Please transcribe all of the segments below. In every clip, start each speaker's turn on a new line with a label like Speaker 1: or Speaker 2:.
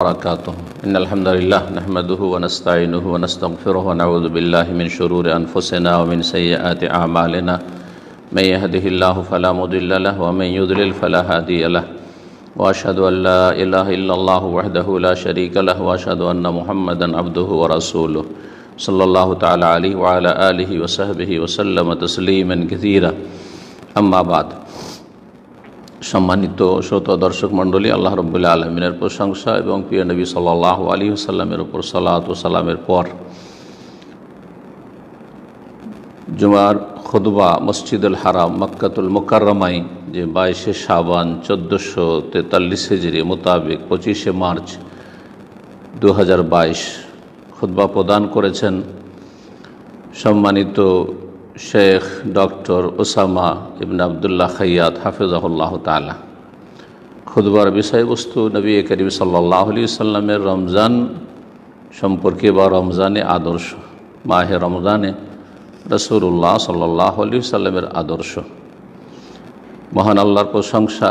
Speaker 1: وبركاته إن الحمد لله نحمده ونستعينه ونستغفره ونعوذ بالله من شرور أنفسنا ومن سيئات أعمالنا من يهده الله فلا مضل له ومن يضلل فلا هادي له وأشهد أن لا إله إلا الله وحده لا شريك له وأشهد أن محمدا عبده ورسوله صلى الله تعالى عليه وعلى آله وصحبه وسلم تسليما كثيرا أما بعد সম্মানিত শ্রোতা দর্শক মণ্ডলী, আল্লাহ রাব্বুল আলামিনের প্রশংসা এবং প্রিয় নবী সাল্লাল্লাহু আলাইহি ওয়াসাল্লামের উপর সালাত ও সালামের পর জুমার খুতবা মসজিদুল হারাম মক্কাতুল মুকাররমায় যে 22শে শাবান 1443 হিজরি মোতাবেক 25শে মার্চ 2022 খুতবা প্রদান করেছেন সম্মানিত শেখ ডক্টর ওসামা ইবনে আবদুল্লাহ খাইয়াত হাফিজাহুল্লাহ তাআলা। খুতবার বিষয়বস্তু নবী করিম সাল্লাল্লাহু আলাইহি ওয়াসাল্লামের রমজান সম্পর্কে বা রমজানে আদর্শ, মাহে রমজানে রাসূলুল্লাহ সাল্লাল্লাহু আলাইহি ওয়াসাল্লামের আদর্শ। মহান আল্লাহর প্রশংসা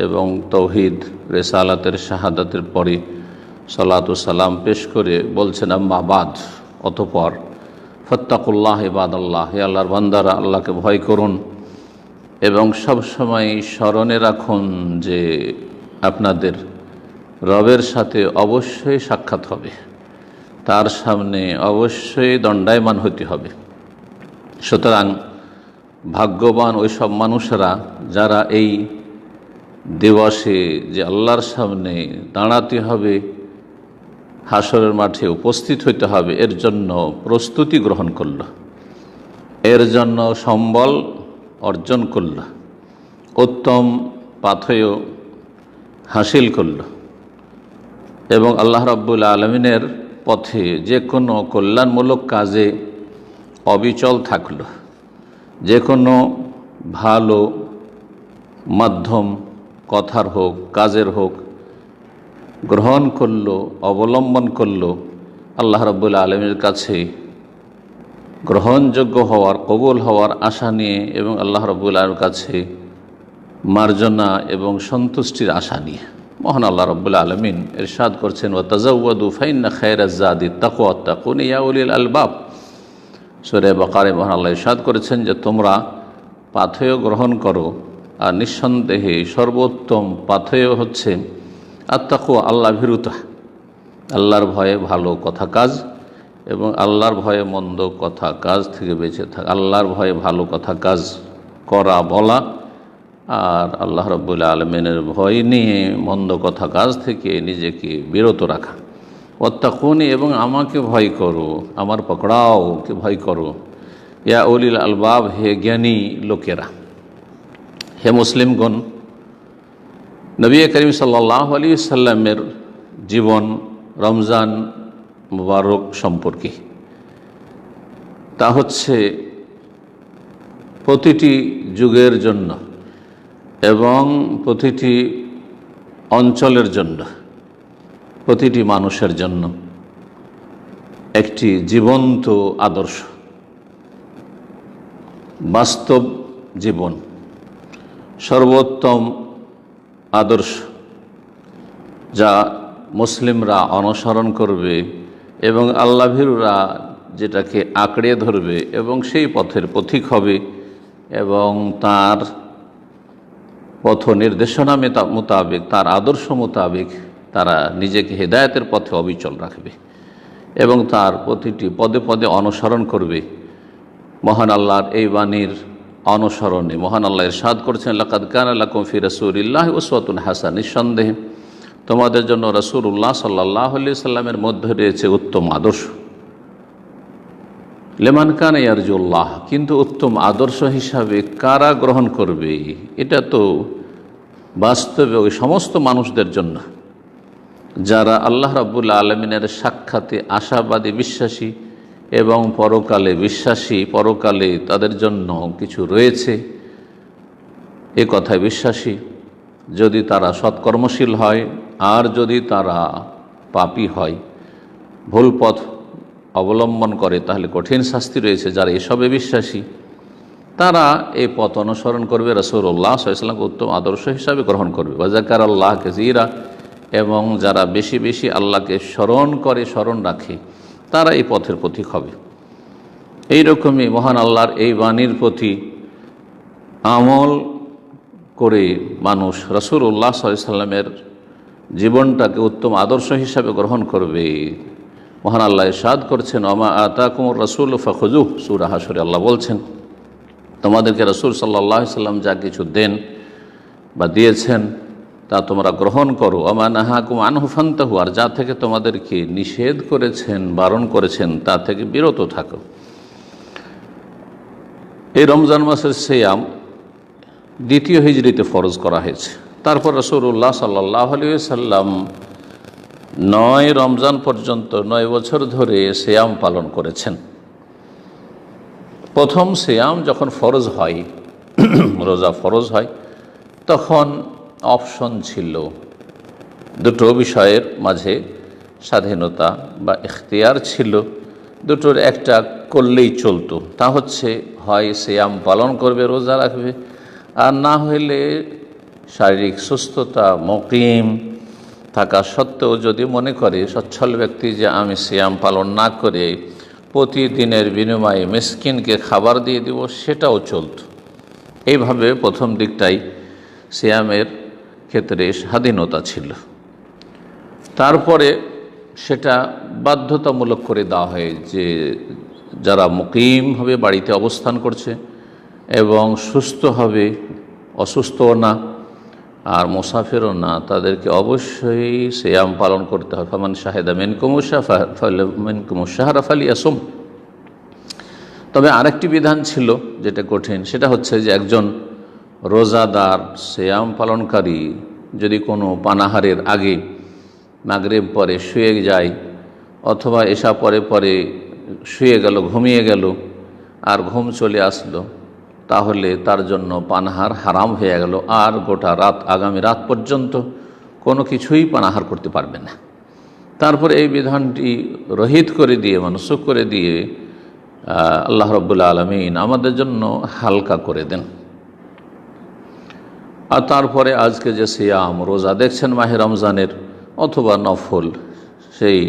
Speaker 1: এবং তৌহিদ রিসালাতের শাহাদাতের পরে সালাত ও সালাম পেশ করে বলছেন, আম্মা বাদ, অতঃপর ফত্তাকুল্লাহ ইবাদাল্লাহ, হে আল্লাহর বান্দারা, আল্লাহকে ভয় করুন এবং সব সময় স্মরণে রাখুন যে আপনাদের রবের সাথে অবশ্যই সাক্ষাৎ হবে, তার সামনে অবশ্যই দণ্ডায়মান হতে হবে। সুতরাং ভাগ্যবান ওই সব মানুষেরা যারা এই দিবসে যে আল্লাহর সামনে দাঁড়াতে হবে, হাসরের মাঠে উপস্থিত হইতে হবে, এর জন্য প্রস্তুতি গ্রহণ করল, এর জন্য সম্বল অর্জন করল, উত্তম পাথেয় হাসিল করল এবং আল্লাহ রাব্বুল আলামিনের পথে যে কোনো কল্যাণমূলক কাজে অবিচল থাকল, যে কোনো ভালো মাধ্যম কথার হোক কাজের হোক গ্রহণ করল, অবলম্বন করল, আল্লাহ রাব্বুল আলামিনের কাছে গ্রহণযোগ্য হওয়ার, কবুল হওয়ার আশা নিয়ে এবং আল্লাহ রাব্বুল আলামিনের কাছে মার্জনা এবং সন্তুষ্টির আশা নিয়ে। মহান আল্লাহ রাব্বুল আলামিন ইরশাদ করছেন, ওয়া তাযাওয়াদু ফাইন্না খায়রাজ জাদি তাকওয়া ওয়াত্তাকুন ইয়া উলিল আলবাব। সূরা বাকারায় মহান আল্লাহ ইরশাদ করেছেন যে তোমরা পাথেয় গ্রহণ করো, আর নিঃসন্দেহে সর্বোত্তম পাথেয় হচ্ছে আত্তাকুয়া, আল্লাহ ভীরুতা, আল্লাহর ভয়ে ভালো কথা কাজ এবং আল্লাহর ভয়ে মন্দ কথা কাজ থেকে বেঁচে থাকা, আল্লাহর ভয়ে ভালো কথা কাজ করা বলা আর আল্লাহ রাব্বুল আলামিনের ভয় নিয়ে মন্দ কথা কাজ থেকে নিজেকে বিরত রাখা। ওয়াত্তাকুনি, এবং আমাকে ভয় করো, আমার পকড়াওকে ভয় করো, ইয়া উলিল আলবাব, হে জ্ঞানী লোকেরা। হে মুসলিমগণ, নবী করিম সাল্লাল্লাহু আলাইহি ওয়াসাল্লামের জীবন রমজান মুবারক সম্পর্কে, তা হচ্ছে প্রতিটি যুগের জন্য এবং প্রতিটি অঞ্চলের জন্য, প্রতিটি মানুষের জন্য একটি জীবন্ত আদর্শ, বাস্তব জীবন, সর্বোত্তম আদর্শ যা মুসলিমরা অনুসরণ করবে এবং আল্লাহভীরুরা যেটাকে আঁকড়ে ধরবে এবং সেই পথের পথিক হবে এবং তার পথ নির্দেশনা মোতাবেক, তার আদর্শ মোতাবেক তারা নিজেকে হেদায়েতের পথে অবিচল রাখবে এবং তার প্রতিটি পদে পদে অনুসরণ করবে। মহান আল্লাহর এই বাণীর অনুসরণে মহান আল্লাহ ইরশাদ করেছেন, লাকাদ কানা লাকুম ফি রাসূলিল্লাহি উসওয়াতুন হাসানাহ, নিঃসন্দেহে তোমাদের জন্য রাসূলুল্লাহ সাল্লাল্লাহু আলাইহি ওয়াসাল্লামের মধ্যে রয়েছে উত্তম আদর্শ। লিমান কানা ইয়ারজুল্লাহ, কিন্তু উত্তম আদর্শ হিসাবে কারা গ্রহণ করবে? এটা তো বাস্তবে ওই সমস্ত মানুষদের জন্য যারা আল্লাহ রাব্বুল আলামিনের সাক্ষাতে আশাবাদী, বিশ্বাসী এবং পরকালে বিশ্বাসী, পরকালে তাদের জন্য কিছু রয়েছে এ কথায় বিশ্বাসী, যদি তারা সৎকর্মশীল হয় আর যদি তারা পাপী হয়, ভুল পথ অবলম্বন করে, তাহলে কঠিন শাস্তি রয়েছে। যারা এসবে বিশ্বাসী তারা এই পথ অনুসরণ করবে, রাসূলুল্লাহ সাল্লাল্লাহু আলাইহি ওয়াসাল্লামকে উত্তম আদর্শ হিসাবে গ্রহণ করবে। ওয়া যাকারাল্লাহ কাসীরা, এবং যারা বেশি বেশি আল্লাহকে স্মরণ করে, স্মরণ রাখে, তারা এই পথের পথিক হবে। এইরকমই মহান আল্লাহর এই বাণীর প্রতি আমল করে মানুষ রাসূলুল্লাহ সাল্লাল্লাহু আলাইহি সাল্লামের জীবনটাকে উত্তম আদর্শ হিসাবে গ্রহণ করবে। মহান আল্লাহ ইরশাদ করছেন, ওমা আতাকুমুর রাসূলু ফাখুযুহু, সূরা হাশরে আল্লাহ বলছেন, তোমাদেরকে রাসূল সাল্লাল্লাহু আলাইহি সাল্লাম যা কিছু দেন বা দিয়েছেন তা তোমরা গ্রহণ করো। ওমা নাহাকুম আনহু ফান্তাহু, আর যা থেকে তোমাদেরকে নিষেধ করেছেন, বারণ করেছেন, তা থেকে বিরত থাকো। এই রমজান মাসের সিয়াম দ্বিতীয় হিজরিতে ফরজ করা হয়েছে। তারপর রাসূলুল্লাহ সাল্লাল্লাহু আলাইহি সাল্লাম 9 রমজান পর্যন্ত 9 বছর ধরে সিয়াম পালন করেছেন। প্রথম সিয়াম যখন ফরজ হয়, রোজা ফরজ হয়, তখন অপশন ছিল, দুটো বিষয়ের মাঝে স্বাধীনতা বা ইখতিয়ার ছিল, দুটোর একটা করলেই চলতো। তা হচ্ছে হয় সিয়াম পালন করবে, রোজা রাখবে, আর না হইলে শারীরিক সুস্থতা, মুকিম থাকা সত্ত্বেও যদি মনে করে সচ্ছল ব্যক্তি যে আমি সিয়াম পালন না করে প্রতিদিনের বিনিময়ে মিসকিনকে খাবার দিয়ে দেব, সেটাও চলত। এইভাবে প্রথম দিকটাই সিয়ামের ক্ষেত্রে স্বাধীনতা ছিল। তারপরে সেটা বাধ্যতামূলক করে দেওয়া হয় যে যারা মুকিমভাবে বাড়িতে অবস্থান করছে এবং সুস্থ হবে, অসুস্থও না আর মুসাফিরও না, তাদেরকে অবশ্যই সিয়াম পালন করতে হবে। ফামান শাহিদা মিনকুমুশ শাহরা ফালিয়াসুম। তবে আরেকটি বিধান ছিল যেটা কঠিন, সেটা হচ্ছে যে একজন রোজাদার সিয়াম পালনকারী যদি কোনো পানাহারের আগে মাগরিব পরে শুয়ে যায় অথবা এশা পরে পরে শুয়ে গেল, ঘুমিয়ে গেল, আর ঘুম চলে আসলো, তাহলে তার জন্য পানাহার হারাম হয়ে গেল, আর গোটা রাত, আগামী রাত পর্যন্ত কোনো কিছুই পানাহার করতে পারবে না। তারপরে এই বিধানটি রহিত করে দিয়ে, মনসুখ করে দিয়ে আল্লাহ রাব্বুল আলামিন আমাদের জন্য হালকা করে দেন। আর তারপরে আজকে যে সিয়াম, রোজা দেখছেন মাহে রমজানের অথবা নফল, সেই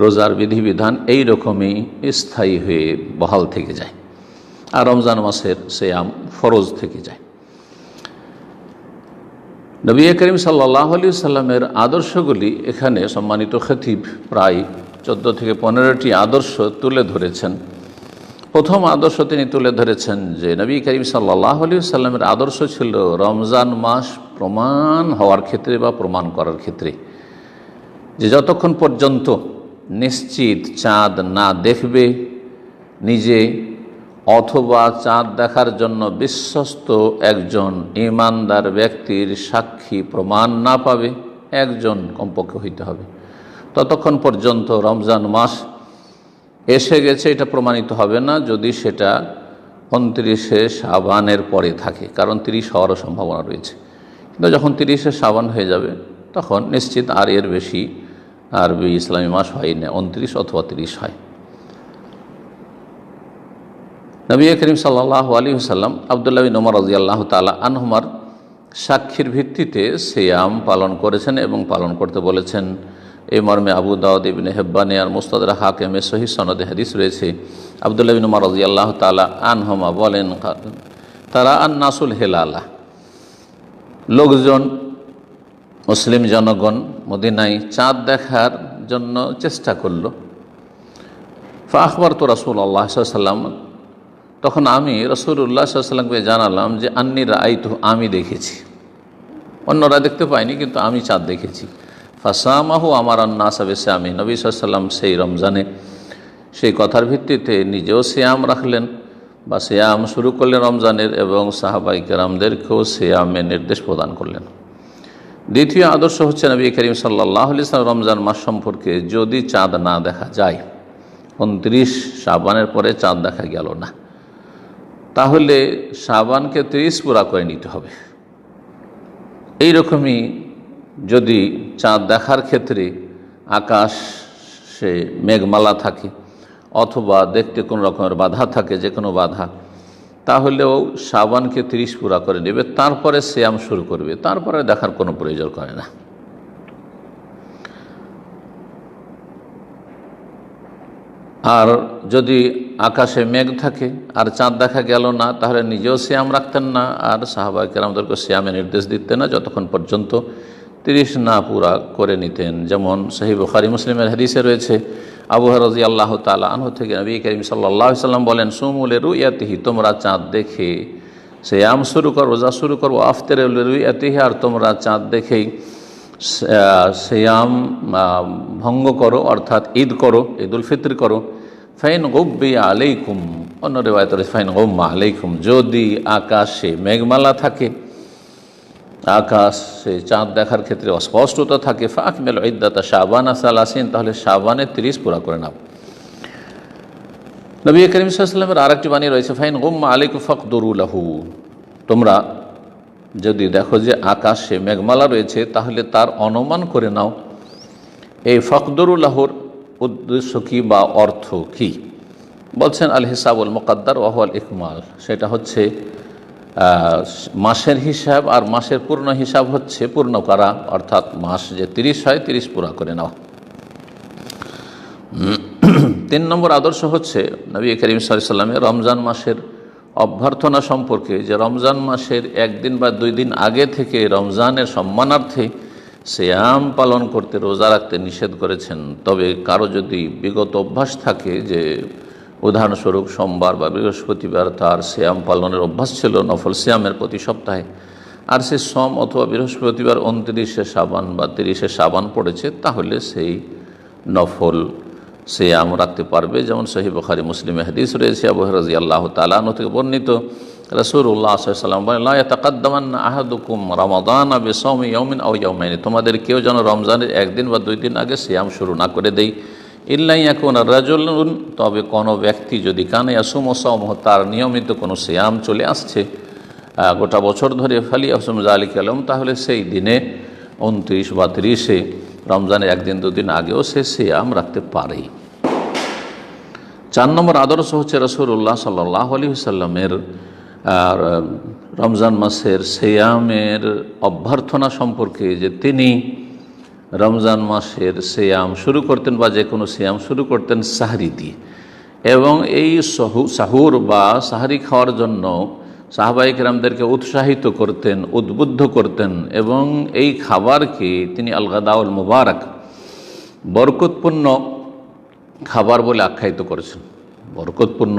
Speaker 1: রোজার বিধিবিধান এই রকমই স্থায়ী হয়ে বহাল থেকে যায়, আর রমজান মাসের সিয়াম ফরজ থেকে যায়। নবী করিম সাল্লাল্লাহু আলাইহি সাল্লামের আদর্শগুলি এখানে সম্মানিত খতিব প্রায় 14 থেকে 15টি আদর্শ তুলে ধরেছেন। প্রথম আদর্শ তিনি তুলে ধরেছেন যে নবী করিম সাল্লাল্লাহু আলাইহি সাল্লামের আদর্শ ছিল রমজান মাস প্রমাণ হওয়ার ক্ষেত্রে বা প্রমাণ করার ক্ষেত্রে যে যতক্ষণ পর্যন্ত নিশ্চিত চাঁদ না দেখবে নিজে, অথবা চাঁদ দেখার জন্য বিশ্বস্ত একজন ঈমানদার ব্যক্তির সাক্ষী প্রমাণ না পাবে, একজন কমপক্ষে হইতে হবে, ততক্ষণ পর্যন্ত রমজান মাস এসে গেছে এটা প্রমাণিত হবে না, যদি সেটা 29শে শাবানের পরে থাকে, কারণ 30 হওয়ারও সম্ভাবনা রয়েছে। কিন্তু যখন 30শে শাবান হয়ে যাবে তখন নিশ্চিত আর এর বেশি আরবি ইসলামী মাস হয় না, 29 অথবা 30 হয়। নবী করিম সাল্লাল্লাহু আলাইহি ওয়াসাল্লাম আব্দুল্লাহ বিন ওমর রাদিয়াল্লাহু তাআলা আনহুমার সাক্ষীর ভিত্তিতে সিয়াম পালন করেছেন এবং পালন করতে বলেছেন। এই মর্মে আবু দাউদ, ইবনে হিব্বান আর মুস্তাদরাক হাকিমে সহিহ সনদে হাদিস রয়েছে। আব্দুল্লাহ বিন ওমর রাদিয়াল্লাহু তাআলা আনহুমা বলেন, তারা আন-নাসুল হেলালা, লোকজন, মুসলিম জনগণ মদিনায় চাঁদ দেখার জন্য চেষ্টা করল। ফাখবারতু রাসূলুল্লাহ সাল্লাল্লাহু আলাইহি ওয়াসাল্লাম, তখন আমি রাসূলুল্লাহ সাল্লাল্লাহু আলাইহি ওয়াসাল্লামকে জানালাম যে আন্নী রাআইতু, আমি দেখেছি, অন্যরা দেখতে পায়নি কিন্তু আমি চাঁদ দেখেছি। ফাসামাহু আমার আন্নাস বিসিয়ামি, নবী সাল্লাল্লাহু আলাইহি ওয়াসাল্লাম সেই রমজানে সেই কথার ভিত্তিতে নিজেও সিয়াম রাখলেন বা সিয়াম শুরু করলেন রমজানের, এবং সাহাবায়ে কেরামদেরকেও সিয়ামের নির্দেশ প্রদান করলেন। দ্বিতীয় আদর্শ হচ্ছে নবী করিম সাল্লাল্লাহু আলাইহি ওয়াসাল্লাম রমজান মাস সম্পর্কে যদি চাঁদ না দেখা যায়, 29 শাবানের পরে চাঁদ দেখা গেল না, তাহলে শাবানকে 30 পুরা করে নিতে হবে। এই রকমই যদি চাঁদ দেখার ক্ষেত্রে আকাশে মেঘমালা থাকে অথবা দেখতে কোনো রকমের বাধা থাকে, যে কোনো বাধা, তাহলেও শাবানকে 30 পুরা করে নেবে, তারপরে সিয়াম শুরু করবে, তারপরে দেখার কোনো প্রয়োজন করে না। আর যদি আকাশে মেঘ থাকে আর চাঁদ দেখা গেল না, তাহলে নিজেও সিয়াম রাখতেন না, আর সাহাবায়ে কেরামদেরকে সিয়ামের নির্দেশ দিতেন না যতক্ষণ পর্যন্ত 30 না পুরা করে নিতেন। যেমন সহিহ বুখারী মুসলিমের হাদিসে রয়েছে, আবু হুরায়রা রাদিয়াল্লাহু তাআলা আনহু থেকে নবী করিম সাল্লাল্লাহু আলাইহি সাল্লাম বলেন, সুমু লিরুয়াতিহি, তোমরা চাঁদ দেখে সিয়াম শুরু করো, রোজা শুরু করো, আফতিরু লিরুয়াতিহি, আর তোমরা চাঁদ দেখেই সিয়াম ভঙ্গ করো, অর্থাৎ ঈদ করো, ঈদুল ফিতর করো। ফাইন গুব্বিয়া আলাইকুম, অন্য রিওয়ায়াতে রয়েছে ফাইন গুম্মা আলাইকুম, যদি আকাশে মেঘমালা থাকে, আকাশে চাঁদ দেখার ক্ষেত্রে অস্পষ্টতা থাকে, ফাকমিলু ইদ্দাতা শাবানা সালাসিন, তাহলে শাবানে 30 পুরা করে নাও। নবী করিম সাল্লাল্লাহু আলাইহি ওয়াসাল্লামের আরেকটি বাণী রয়েছে, ফাইন গুম্মা আলাইকুম ফাকদুরু লাহু, তোমরা যদি দেখো যে আকাশে মেঘমালা রয়েছে তাহলে তার অনুমান করে নাও। এই ফাকদুরুল লাহুর উদ্দেশ্য কী বা অর্থ কী? বলছেন আল হিসাবুল মুকাদ্দার ওয়া হুয়াল ইকমাল, সেটা হচ্ছে মাসের হিসাব, আর মাসের পূর্ণ হিসাব হচ্ছে পূর্ণ করা, অর্থাৎ মাস যে 30 হয় 30 পুরা করে নাও। 3 নম্বর আদর্শ হচ্ছে নবী করিম সাল্লাল্লাহু আলাইহি ওয়াসাল্লামের রমজান মাসের অভ্যর্থনা সম্পর্কে, যে রমজান মাসের 1 দিন বা 2 দিন আগে থেকে রমজানের সম্মানার্থে সিয়াম পালন করতে, রোজা রাখতে নিষেধ করেছেন। তবে কারো যদি বিগত অভ্যাস থাকে, যে উদাহরণস্বরূপ সোমবার বা বৃহস্পতিবার তার সিয়াম পালনের অভ্যাস ছিল নফল সিয়ামের প্রতি সপ্তাহে, আর সে সোম অথবা বৃহস্পতিবার 29শে শাবান বা 30শে শাবান পড়েছে, তাহলে সেই নফল সিয়াম রাখতে পারবে। যেমন সহিহ বুখারী মুসলিমে হাদিস রয়েছে, আবু হুরায়রা রাদিয়াল্লাহু তাআলা আনহু থেকে বর্ণিত, রাসূলুল্লাহ সাল্লাল্লাহু আলাইহি ওয়াসাল্লাম বলেন, লা ইয়াতাকাদ্দামান্না আহাদুকুম রামাদানা বিসাওমি ইয়াউমিন আও ইয়াউমাইন, তোমাদের কেউ যেন রমজানের 1 দিন বা 2 দিন আগে সিয়াম শুরু না করে দেয়। ইল্লা ইয়াকুনা রাজুলুন, তবে কোনো ব্যক্তি যদি কানা ইয়াসুমু সাওমাহু, তার নিয়মিত কোনো সিয়াম চলে আসছে গোটা বছর ধরে, ফালিয়াসুম যালিকা ইয়াউম, তাহলে সেই দিনে 29 বা 30-এ রমজানের 1 দিন 2 দিন আগেও সে সিয়াম রাখতে পারে। 4 নম্বর আদর্শ হচ্ছে রাসূলুল্লাহ সাল্লাল্লাহু আলাইহি ওয়াসাল্লামের রমজান মাসের সিয়ামের অভ্যর্থনা সম্পর্কে, যে তিনি রমজান মাসের সিয়াম শুরু করতেন বা যে কোনো সিয়াম শুরু করতেন সাহরি দিয়ে, এবং এই সাহুর বা সাহারি খাওয়ার জন্য সাহাবায়ে কেরামদেরকে উৎসাহিত করতেন, উদ্বুদ্ধ করতেন, এবং এই খাবারকে তিনি আল গাদাউল মুবারাক, বরকতপূর্ণ খাবার বলে আখ্যায়িত করেছেন। বরকতপূর্ণ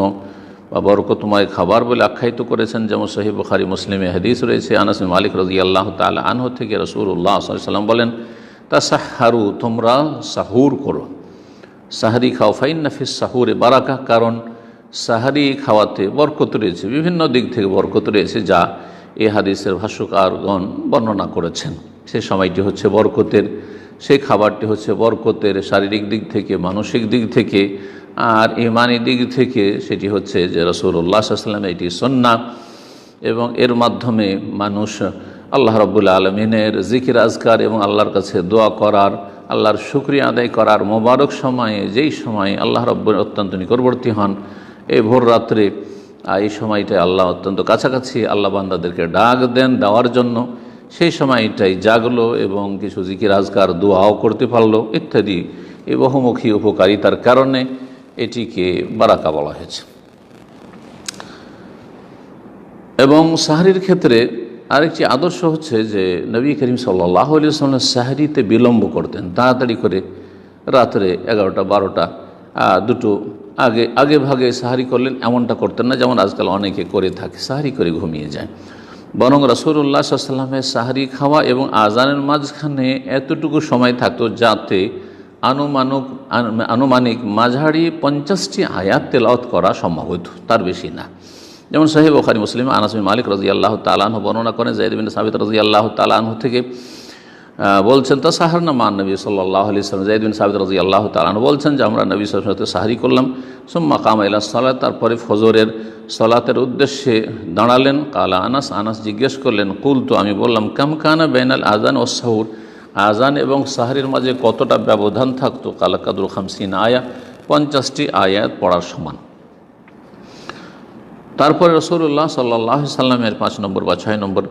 Speaker 1: বা বরকতময় খাবার বলে আখ্যায়িত করেছেন। যেমন সহিহ বুখারী মুসলিমে হাদিস রয়েছে, আনাস বিন মালিক রাদিয়াল্লাহু তাআলা আনহু থেকে রাসূলুল্লাহ সাল্লাল্লাহু আলাইহি ওয়াসাল্লাম বলেন, তাসাহহারু, তোমরা সাহুর করো, সাহরি খাও, ফাইন্না ফিস সাহুরে বারাকা, কারণ সাহারি খাওয়াতে বরকত রয়েছে, বিভিন্ন দিক থেকে বরকত রয়েছে, যা এই হাদিসের ভাষ্যকারগণ বর্ণনা করেছেন। সে সময়টি হচ্ছে বরকতের, সেই খাবারটি হচ্ছে বরকতের শারীরিক দিক থেকে, মানসিক দিক থেকে, আর ইমানি দিক থেকে সেটি হচ্ছে যে রাসূলুল্লাহ সাল্লাল্লাহু আলাইহি ওয়াসাল্লাম এটি সুন্নাহ, এবং এর মাধ্যমে মানুষ আল্লাহ রাব্বুল আলামিনের জিকির আজকার এবং আল্লাহর কাছে দোয়া করার, আল্লাহর শুকরিয়া আদায় করার মোবারক সময়ে, যেই সময় আল্লাহ রাব্বুল অত্যন্ত নিকটবর্তী হন, এই ভোর রাত্রে, এই সময়টায় আল্লাহ অত্যন্ত কাছাকাছি, আল্লাহ বান্দাদেরকে ডাক দেন দেওয়ার জন্য, সেই সময়টাই জাগলো এবং কিছু জিকির আজকার দোয়াও করতে পারলো ইত্যাদি, এই বহুমুখী উপকারিতার কারণে এটিকে বারাকা বলা হয়েছে। এবং সাহরির ক্ষেত্রে আরেকটি আদর্শ হচ্ছে যে নবী করিম সাল্লাল্লাহু আলাইহি ওয়াসাল্লাম সাহরিতে বিলম্ব করতেন, তাড়াতাড়ি করে রাত্রে 11টা 12টা দুটো আগে ভাগে সাহারি করলেন, এমনটা করতেন না যেমন আজকাল অনেকে করে থাকে, সাহারি করে ঘুমিয়ে যায়। বরং রাসূলুল্লাহ সাল্লাল্লাহু আলাইহি ওয়াসাল্লামের সাহারি খাওয়া এবং আজানের মাঝখানে এতটুকু সময় থাকতো যাতে আনুমানিক মাঝারি 50টি আয়াত তেলাওয়াত করা সম্ভব হতো, তার বেশি না। যেমন সহিহ বুখারী মুসলিম আনাস বিন মালিক রাদিয়াল্লাহু তাআলা আনহু বর্ণনা করেন, যায়েদ বিন সাবিত রাদিয়াল্লাহু তাআলা আনহু থেকে বলছেন, তাসাহারনা মা নবী সাল্লাল্লাহু আলাইহি ওয়াসাল্লাম, যায়েদ বিন সাবিত রাদিয়াল্লাহু তাআলা আনহু বলছেন যে আমরা নবী সাল্লাল্লাহু আলাইহি ওয়াসাল্লামের সাথে সাহরি করলাম। সুম্মা কামা ইলা সালাত, তারপরে ফজরের সালাতের উদ্দেশ্যে দাঁড়ালেন। কালা আনাস জিজ্ঞেস করলেন, কুলতু, আমি বললাম, কাম কানা বাইনাল আযান ওয়াস সাহুর, আজান এবং সাহরির মাঝে কতটা ব্যবধান থাকতো? কালা কাদরু 50 আয়া, 50টি আয়াত পড়ার সমান। তারপরে রাসূলুল্লাহ সাল্লাল্লাহু আলাইহি ওয়াসাল্লামের 5 নম্বর বা 6 নম্বর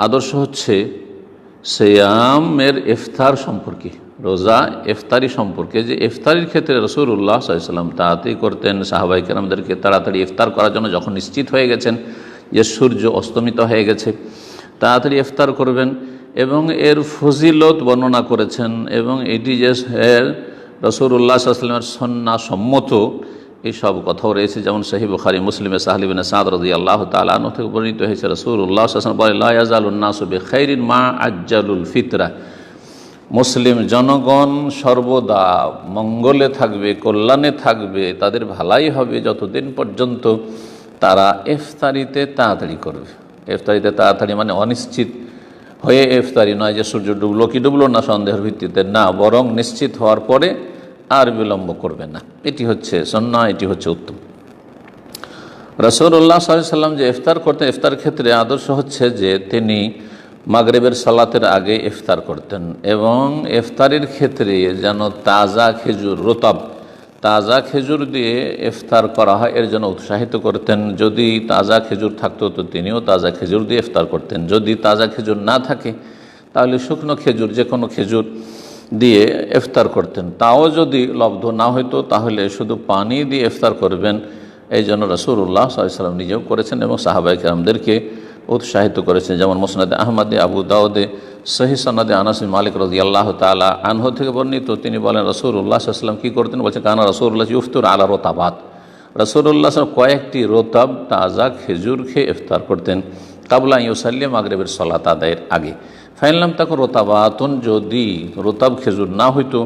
Speaker 1: আদর্শ হচ্ছে সিয়ামের ইফতার সম্পর্কে। রোজা ইফতারি সম্পর্কে, যে ইফতারির ক্ষেত্রে রাসূলুল্লাহ সাল্লাল্লাহু আলাইহি ওয়াসাল্লাম তাড়াতাড়ি করতেন, সাহাবায়ে কেরামদেরকে তাড়াতাড়ি ইফতার করার জন্য যখন নিশ্চিত হয়ে গেছেন যে সূর্য অস্তমিত হয়ে গেছে তাড়াতাড়ি ইফতার করবেন, এবং এর ফজিলত বর্ণনা করেছেন, এবং এটি যে রাসূলুল্লাহ সাল্লাল্লাহু আলাইহি ওয়াসাল্লামের সুন্নাহ সম্মত এইসব কথাও রয়েছে। যেমন সহিহ বুখারী মুসলিমে সাহল ইবনে সাদ রাদিয়াল্লাহু তাআলা আনহু থেকে বর্ণিত হয়েছে, রাসূলুল্লাহ সাল্লাল্লাহু আলাইহি ওয়াসাল্লাম বলেন, লা ইয়াজালুন নাসু বিখাইরিন মা আজ্জালুল ফিতরা। মুসলিম জনগণ সর্বদা মঙ্গলে থাকবে, কল্যাণে থাকবে, তাদের ভালাই হবে যতদিন পর্যন্ত তারা ইফতারিতে তাড়াতাড়ি করবে। ইফতারিতে তাড়াতাড়ি মানে অনিশ্চিত হয়ে ইফতারি নয়, যে সূর্য ডুবলো কি ডুবলো না সন্দেহের ভিত্তিতে, না, বরং নিশ্চিত হওয়ার পরে আর বিলম্ব করবে না। এটি হচ্ছে সুন্নাহ, এটি হচ্ছে উত্তম। রাসূলুল্লাহ সাল্লাল্লাহু আলাইহি ওয়াসাল্লাম যে ইফতার করতেন, ইফতার ক্ষেত্রে আদর্শ হচ্ছে যে তিনি মাগরিবের সালাতের আগে ইফতার করতেন, এবং ইফতারের ক্ষেত্রে যেন তাজা খেজুর, রতাব তাজা খেজুর দিয়ে ইফতার করা হয় এর জন্য উৎসাহিত করতেন। যদি তাজা খেজুর থাকতো তো তিনিও তাজা খেজুর দিয়ে ইফতার করতেন। যদি তাজা খেজুর না থাকে তাহলে শুকনো খেজুর, যে কোনো খেজুর দিয়ে ইফতার করতেন। তাও যদি লব্ধ না হইতো তাহলে শুধু পানি দিয়ে ইফতার করবেন। এই জন্য রাসূলুল্লাহ সাল্লাল্লাহু আলাইহি ওয়াসাল্লাম নিজেও করেছেন এবং সাহাবায়ে কেরামদেরকে উৎসাহিত করেছেন। যেমন মুসনাদে আহমদে, আবু দাউদে, সহিহ সনদে আনাস বিন মালিক রাদিয়াল্লাহু তাআলা আনহু থেকে বর্ণিত, তিনি বলেন রাসূলুল্লাহ সাল্লাল্লাহু আলাইহি ওয়াসাল্লাম কী করতেন, বলছে কানা রাসূলুল্লাহ ইফতার আলা রতাবাত। রাসূলুল্লাহ সাল্লাল্লাহু কয়েকটি রতাব তাজা খেজুর খেয়ে ইফতার করতেন কাবলা ইউসাল্লি, মাগরিবের সালাত আদায়ের আগে। ফাইনলাম তখন রতাবাতুন, যদি রতাব খেজুর না হইতো,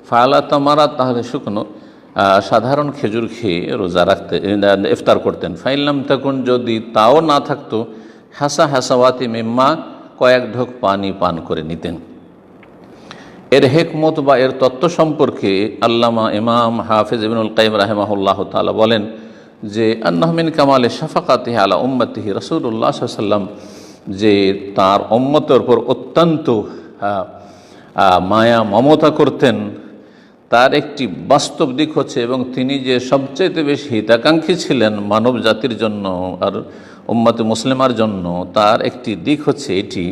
Speaker 1: ফালা তামারা, তাহলে শুকনো সাধারণ খেজুর খেয়ে রোজা রাখতে ইফতার করতেন। ফাইনলাম তখন, যদি তাও না থাকতো, হাসা হাসাওয়াতি মিম্মা, কয়েক ঢোক পানি পান করে নিতেন। এর হেকমত বা এর তত্ত্ব সম্পর্কে আল্লামা ইমাম হাফিজ ইবনুল কাইয়িম রাহিমাহুল্লাহ তাআলা বলেন যে আন্নাহু মিন কামালে শাফাকাতিহি আলা উম্মতিহি, রাসূলুল্লাহ সাল্লাল্লাহু আলাইহি ওয়াসাল্লাম যে তার উম্মতের উপর অত্যন্ত মায়া মমতা করতেন, তার একটি বাস্তব দিক হচ্ছে, এবং তিনি যে সবচাইতে বেশি হিতাকাঙ্ক্ষী ছিলেন মানব জাতির জন্য আর উম্মতে মুসলিমার জন্য, তার একটি দিক হচ্ছে এটি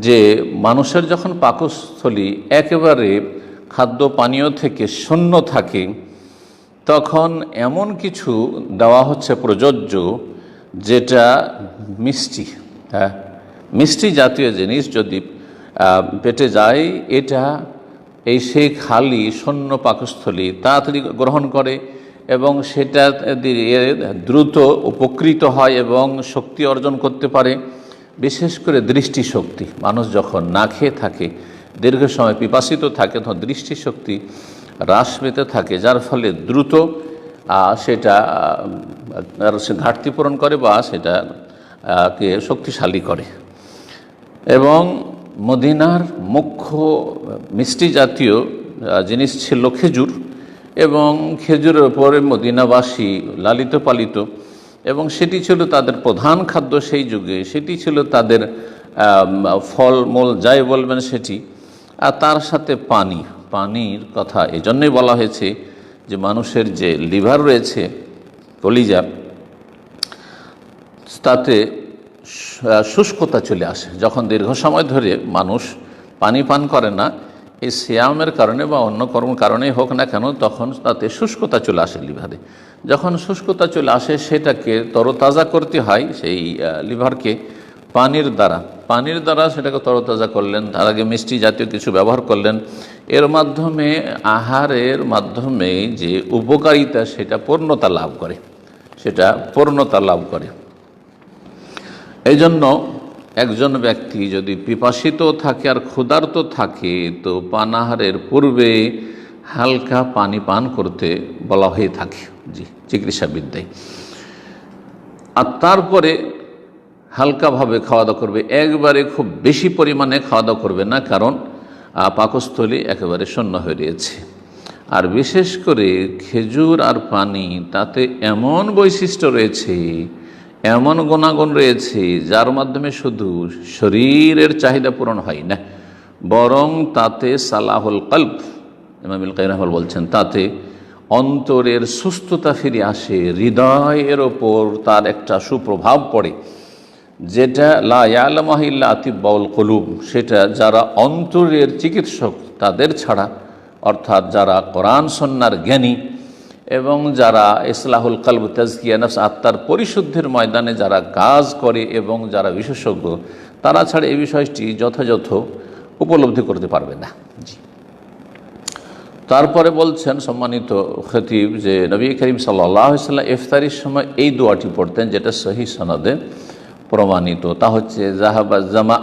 Speaker 1: যে মানুষের যখন পাকস্থলী একেবারে খাদ্য পানীয় থেকে শূন্য থাকে, তখন এমন কিছু দেওয়া হচ্ছে প্রযোজ্য যেটা মিষ্টি, মিষ্টি জাতীয় জিনিস যদি পেটে যায়, এটা সেই খালি শূন্য পাকস্থলী তাড়াতাড়ি গ্রহণ করে এবং সেটা দিয়ে দ্রুত উপকৃত হয় এবং শক্তি অর্জন করতে পারে। বিশেষ করে দৃষ্টিশক্তি, মানুষ যখন না খেয়ে থাকে, দীর্ঘ সময় পিপাসিত থাকে, তখন দৃষ্টিশক্তি হ্রাস পেতে থাকে, যার ফলে দ্রুত সেটা ঘাটতি পূরণ করে বা সেটাকে শক্তিশালী করে। এবং মদিনার মুখ্য মিষ্টি জাতীয় জিনিস ছিল খেজুর, এবং খেজুরের উপরে মদিনাবাসী লালিত পালিত, এবং সেটি ছিল তাদের প্রধান খাদ্য সেই যুগে, সেটি ছিল তাদের ফলমূল যাই বলবেন সেটি। আর তার সাথে পানির কথা এজন্যই বলা হয়েছে যে মানুষের যে লিভার রয়েছে, কলিজা, তাতে শুষ্কতা চলে আসে যখন দীর্ঘ সময় ধরে মানুষ পানি পান করে না, এই সিয়ামের কারণে বা অন্য কর্ম কারণেই হোক না কেন, তখন তাতে শুষ্কতা চলে আসে লিভারে। যখন শুষ্কতা চলে আসে সেটাকে তরতাজা করতে হয়, সেই লিভারকে পানির দ্বারা সেটাকে তরতাজা করলেন। তার আগে মিষ্টি জাতীয় কিছু ব্যবহার করলেন, এর মাধ্যমে আহারের মাধ্যমে যে উপকারিতা সেটা পূর্ণতা লাভ করে। এই জন্য একজন ব্যক্তি যদি পিপাসিত থাকে আর ক্ষুধার্ত থাকে, তো পানাহারের পূর্বে হালকা পানি পান করতে বলা হয়ে থাকে চিকিৎসাবিদ্যায়, আর তারপরে হালকাভাবে খাওয়া দাওয়া করবে। একবারে খুব বেশি পরিমাণে খাওয়া দাওয়া করবে না, কারণ পাকস্থলী একেবারে শূন্য হয়ে রয়েছে। আর বিশেষ করে খেজুর আর পানি, তাতে এমন বৈশিষ্ট্য রয়েছে, এমন গুণাগুণ রয়েছে, যার মাধ্যমে শুধু শরীরের চাহিদা পূরণ হয় না, বরং তাতে সালাহুল কলব, ইমাম ইবনুল কাইয়িম রাহিমাহুল্লাহ বলছেন, তাতে অন্তরের সুস্থতা ফিরে আসে, হৃদয়ের ওপর তার একটা সুপ্রভাব পড়ে, যেটা লা ইয়ালামুহা ইল্লা আতিব্বাউল কুলুব, সেটা যারা অন্তরের চিকিৎসক তাদের ছাড়া, অর্থাৎ যারা কোরআন সুন্নাহর জ্ঞানী এবং যারা ইসলাহুল কলব তাজকিয়া নফস আত্মার পরিশুদ্ধের ময়দানে যারা কাজ করে এবং যারা বিশেষজ্ঞ, তারা ছাড়া এই বিষয়টি যথাযথ উপলব্ধি করতে পারবে না। জি। তারপরে বলছেন সম্মানিত খতিব যে নবী করিম সাল্লাল্লাহু আলাইহি ওয়াসাল্লাম ইফতারির সময় এই দোয়াটি পড়তেন, যেটা সহিহ সনদে প্রমাণিত। তা হচ্ছে জাহাবা জামা।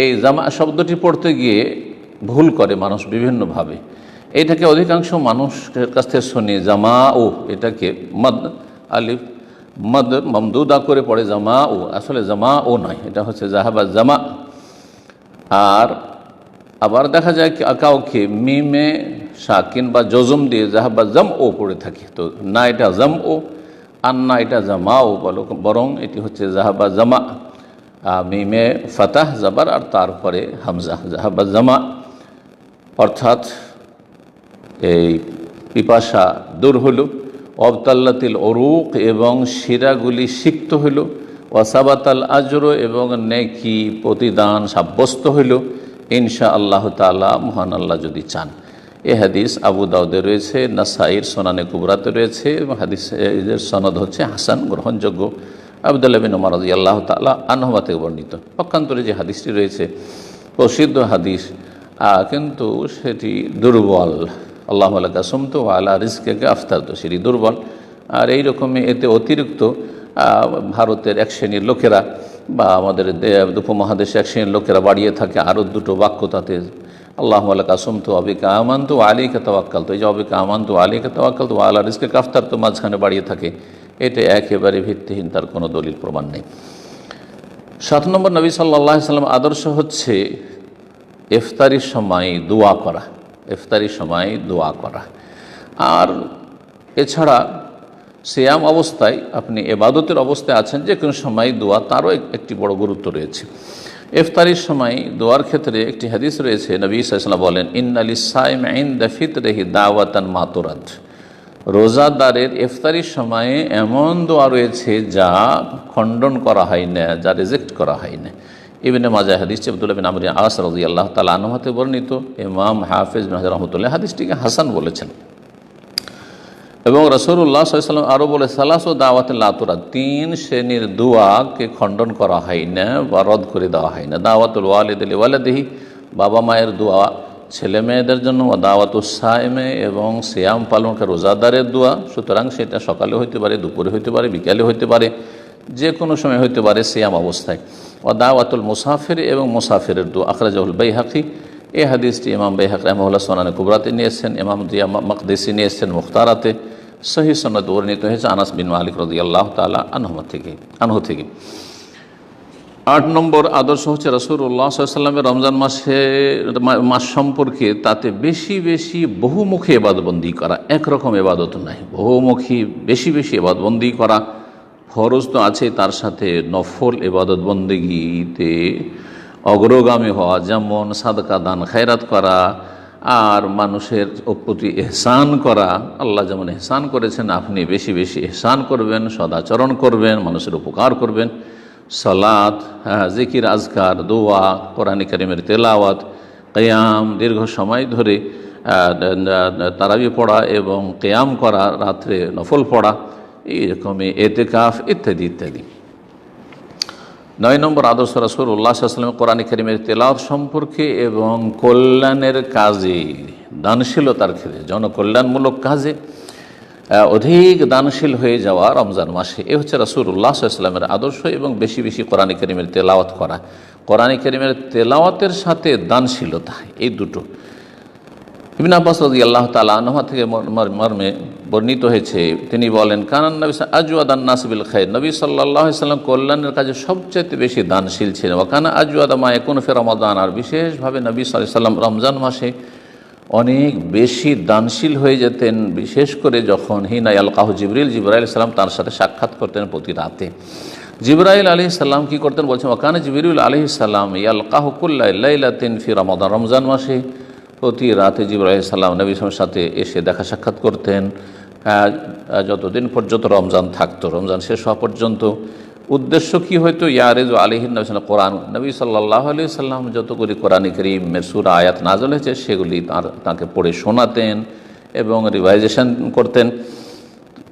Speaker 1: এই জামা শব্দটি পড়তে গিয়ে ভুল করে মানুষ বিভিন্নভাবে। এটাকে অধিকাংশ মানুষের কাছ থেকে শুনি জামা ও, এটাকে মদ আলিফ মদ মমদুদা করে পড়ে জামা ও, আসলে জামা ও নয়, এটা হচ্ছে জাহাবা জামা। আর আবার দেখা যায় কাউকে মিমে সাকিন বা জজম দিয়ে জাহাবা জাম ও পড়ে থাকে। তো না এটা জাম ও আর না এটা জামা ও, বরং এটি হচ্ছে জাহাবা জামা, মিমে ফাতাহ জাবার আর তারপরে হামজা, জাহাবা জামা। অর্থাৎ এই পিপাসা দূর হইল, অবতাল্লাতিল অরুক এবং শিরাগুলি সিক্ত হইল, ওয়াসাবাতাল আজর এবং নেকি প্রতিদান সাব্যস্ত হইল ইনশা আল্লাহ তাআলা, মহান আল্লাহ যদি চান। এ হাদিস আবু দাউদে রয়েছে, নাসাইর সুনানে কুবরাতে রয়েছে এবং হাদিসের সনদ হচ্ছে হাসান, গ্রহণযোগ্য। আবদুল্লাহ বিন উমর রাদিয়াল্লাহু তাআলা আনহুমা থেকে বর্ণিত। পক্ষান্তরে যে হাদিসটি রয়েছে প্রসিদ্ধ হাদিস, কিন্তু সেটি দুর্বল। আল্লাহু আলাকা সুমতু ওয়া আলা রিজকিকা আফতারতু, সেটি দুর্বল। আর এই রকমই এতে অতিরিক্ত ভারতের এক শ্রেণীর লোকেরা বা আমাদের উপমহাদেশে এক শ্রেণীর লোকেরা বাড়িয়ে থাকে আরও দুটো বাক্য তাতে, আল্লাহু আলাকা সুমতু আবিকা আমানতু আলাইকা তাওয়াক্কালতু। এই যে আবিকা আমানতু আলাইকা তাওয়াক্কালতু ওয়া আলা রিজকিকা আফতারতু মাঝখানে বাড়িয়ে থাকে, এটা একেবারে ভিত্তিহীন, তার কোনো দলিল প্রমাণ নেই। 7 নম্বর নবী সাল্লাল্লাহু আলাইহি ওয়াসাল্লাম আদর্শ হচ্ছে ইফতারির সময় দোয়া করা, ইফতারির সময় দোয়া করা। আর এছাড়া সিয়াম অবস্থায়, আপনি ইবাদতের অবস্থায় আছেন, যে কোনো সময় দোয়া, তারও একটি বড় গুরুত্ব রয়েছে। ইফতারির সময় দোয়ার ক্ষেত্রে একটি হাদিস রয়েছে, নবী সাল্লাল্লাহু আলাইহি ওয়াসাল্লাম বলেন ইন্না লিস-সাইমি ইনদা ফিতরিহি দাওয়াতান মা তুরাদ। রোজাদারের ইফতারির সময়ে এমন দোয়া রয়েছে যা খণ্ডন করা হয় না, যা রিজেক্ট করা হয় না। ইবনে মাজাহ হাদিস আব্দুল্লাহ বিন আমর আস রাদিয়াল্লাহু তাআলা আনহু হতে বর্ণিত। ইমাম হাফেজ ইবনে হাজার রাহমাতুল্লাহ হাদিসটিকে হাসান বলেছেন। এবং রাসূলুল্লাহ সাল্লাল্লাহু আলাইহি ওয়াসাল্লাম আরও বলে সালাসু দাওয়াতিন লা তুরাদ, 3 শ্রেণীর দোয়াকে খণ্ডন করা হয় না বা রদ করে দেওয়া হয় না। দাওয়াতুল ওয়ালিদি লিওয়ালিদিহি, বাবা মায়ের দোয়া ছেলে মেয়েদের জন্য, ও দাওয়াতুস সাইমে এবং সিয়াম পালনকারী রোজাদারের দোয়া। সুতরাং সেটা সকালে হইতে পারে, দুপুরে হইতে পারে, বিকালে হইতে পারে, যে কোনো সময় হইতে পারে সিয়াম অবস্থায়। ও দাওয়াতুল মুসাফির এবং মুসাফিরের দোয়া। আখরাজাহুল বাইহাকি, এই হাদিসটি ইমাম বাইহাকি রাহিমাহুল্লাহ সুনানে কুবরাতে নিয়েছেন, ইমাম জিয়া মাকদিসি নিয়েছেন মুখতারাতে। সহিহ সনদ বর্ণিত হয়েছে আনাস বিন মালিক রাদিয়াল্লাহু তাআলা আনহু থেকে। 8 নম্বর আদর্শ হচ্ছে রাসূলুল্লাহ সাল্লাল্লাহু আলাইহি ওয়াসাল্লামের রমজান মাস সম্পর্কে তাতে বেশি বেশি বহুমুখী ইবাদতবন্দি করা। একরকম ইবাদত নাই, বহুমুখী বেশি বেশি ইবাদতবন্দি করা। ফরজ তো আছে, তার সাথে নফল ইবাদতবন্দিতে অগ্রগামী হওয়া, যেমন সাদকা দান খায়রাত করা আর মানুষের প্রতি ইহসান করা। আল্লাহ যেমন ইহসান করেছেন, আপনি বেশি বেশি ইহসান করবেন, সদাচরণ করবেন, মানুষের উপকার করবেন। সালাত, জিকির, আজকার, দোয়া, কোরআন কারীমের তেলাওয়াত, কিয়াম, দীর্ঘ সময় ধরে তারাবি পড়া এবং কিয়াম করা, রাত্রে নফল পড়া, এইরকমই এতেকাফ ইত্যাদি ইত্যাদি। 9 নম্বর আদর্শ রাসূলুল্লাহ সাল্লাল্লাহু আলাইহি ওয়াসাল্লাম কোরআন কারীমের তেলাওয়াত সম্পর্কে এবং কল্যাণের কাজে, দানশীলতার ক্ষেত্রে, জনকল্যাণমূলক কাজে অধিক দানশীল হয়ে যাওয়া রমজান মাসে। এ হচ্ছে রাসূলুল্লাহ সাল্লাল্লাহু আলাইহি ওয়াসাল্লামের আদর্শ। এবং বেশি বেশি কোরআন কারীমের তেলাওয়াত করা, কোরআন কারীমের তেলাওয়াতের সাথে দানশীলতা, এই দুটো। ইবনে আব্বাস রাদিয়াল্লাহু তাআলা আনহু থেকে মর্মে বর্ণিত হয়েছে, তিনি বলেন কানান নবী আজওয়াদান নাস বিল খায়র, নবী সাল্লাল্লাহু আলাইহি ওয়াসাল্লাম কল্যাণের কাজে সবচেয়ে বেশি দানশীল ছিলেন। ওয়া কানা আজওয়াদা মা ইয়াকুনু ফি রমাদান, আর বিশেষভাবে নবী সাল্লাল্লাহু আলাইহি ওয়াসাল্লাম রমজান মাসে অনেক বেশি দানশীল হয়ে যেতেন, বিশেষ করে যখন হিনা ইয়ালকাহু জিবরাইল আলাইহিস সালাম তার সাথে সাক্ষাৎ করতেন প্রতি রাতে। জিবরাইল আলাইহিস সালাম কি করতেন বলছেন, ওয়া কানা জিবরাইল আলাইহিস সালাম ইয়ালকাহু কুল্লা লাইলাতিন ফি রমাদান, রমজান মাসে প্রতি রাতে জিবরাইল আলাইহিস সালাম নবী সাল্লাল্লাহু আলাইহি ওয়াসাল্লামের সাথে এসে দেখা সাক্ষাৎ করতেন যতদিন পর্যন্ত রমজান থাকতো, রমজান শেষ হওয়া পর্যন্ত। উদ্দেশ্য কি হয়তো ইয়ারেজ আলিহিন কোরআন, নবী সাল্লাল্লাহু আলাইহি সাল্লাম যতগুলি কোরআন কারীমের সূরা আয়াত নাযিল হয়েছে সেগুলি তাকে পড়ে শোনাতেন এবং রিভাইজেশন করতেন।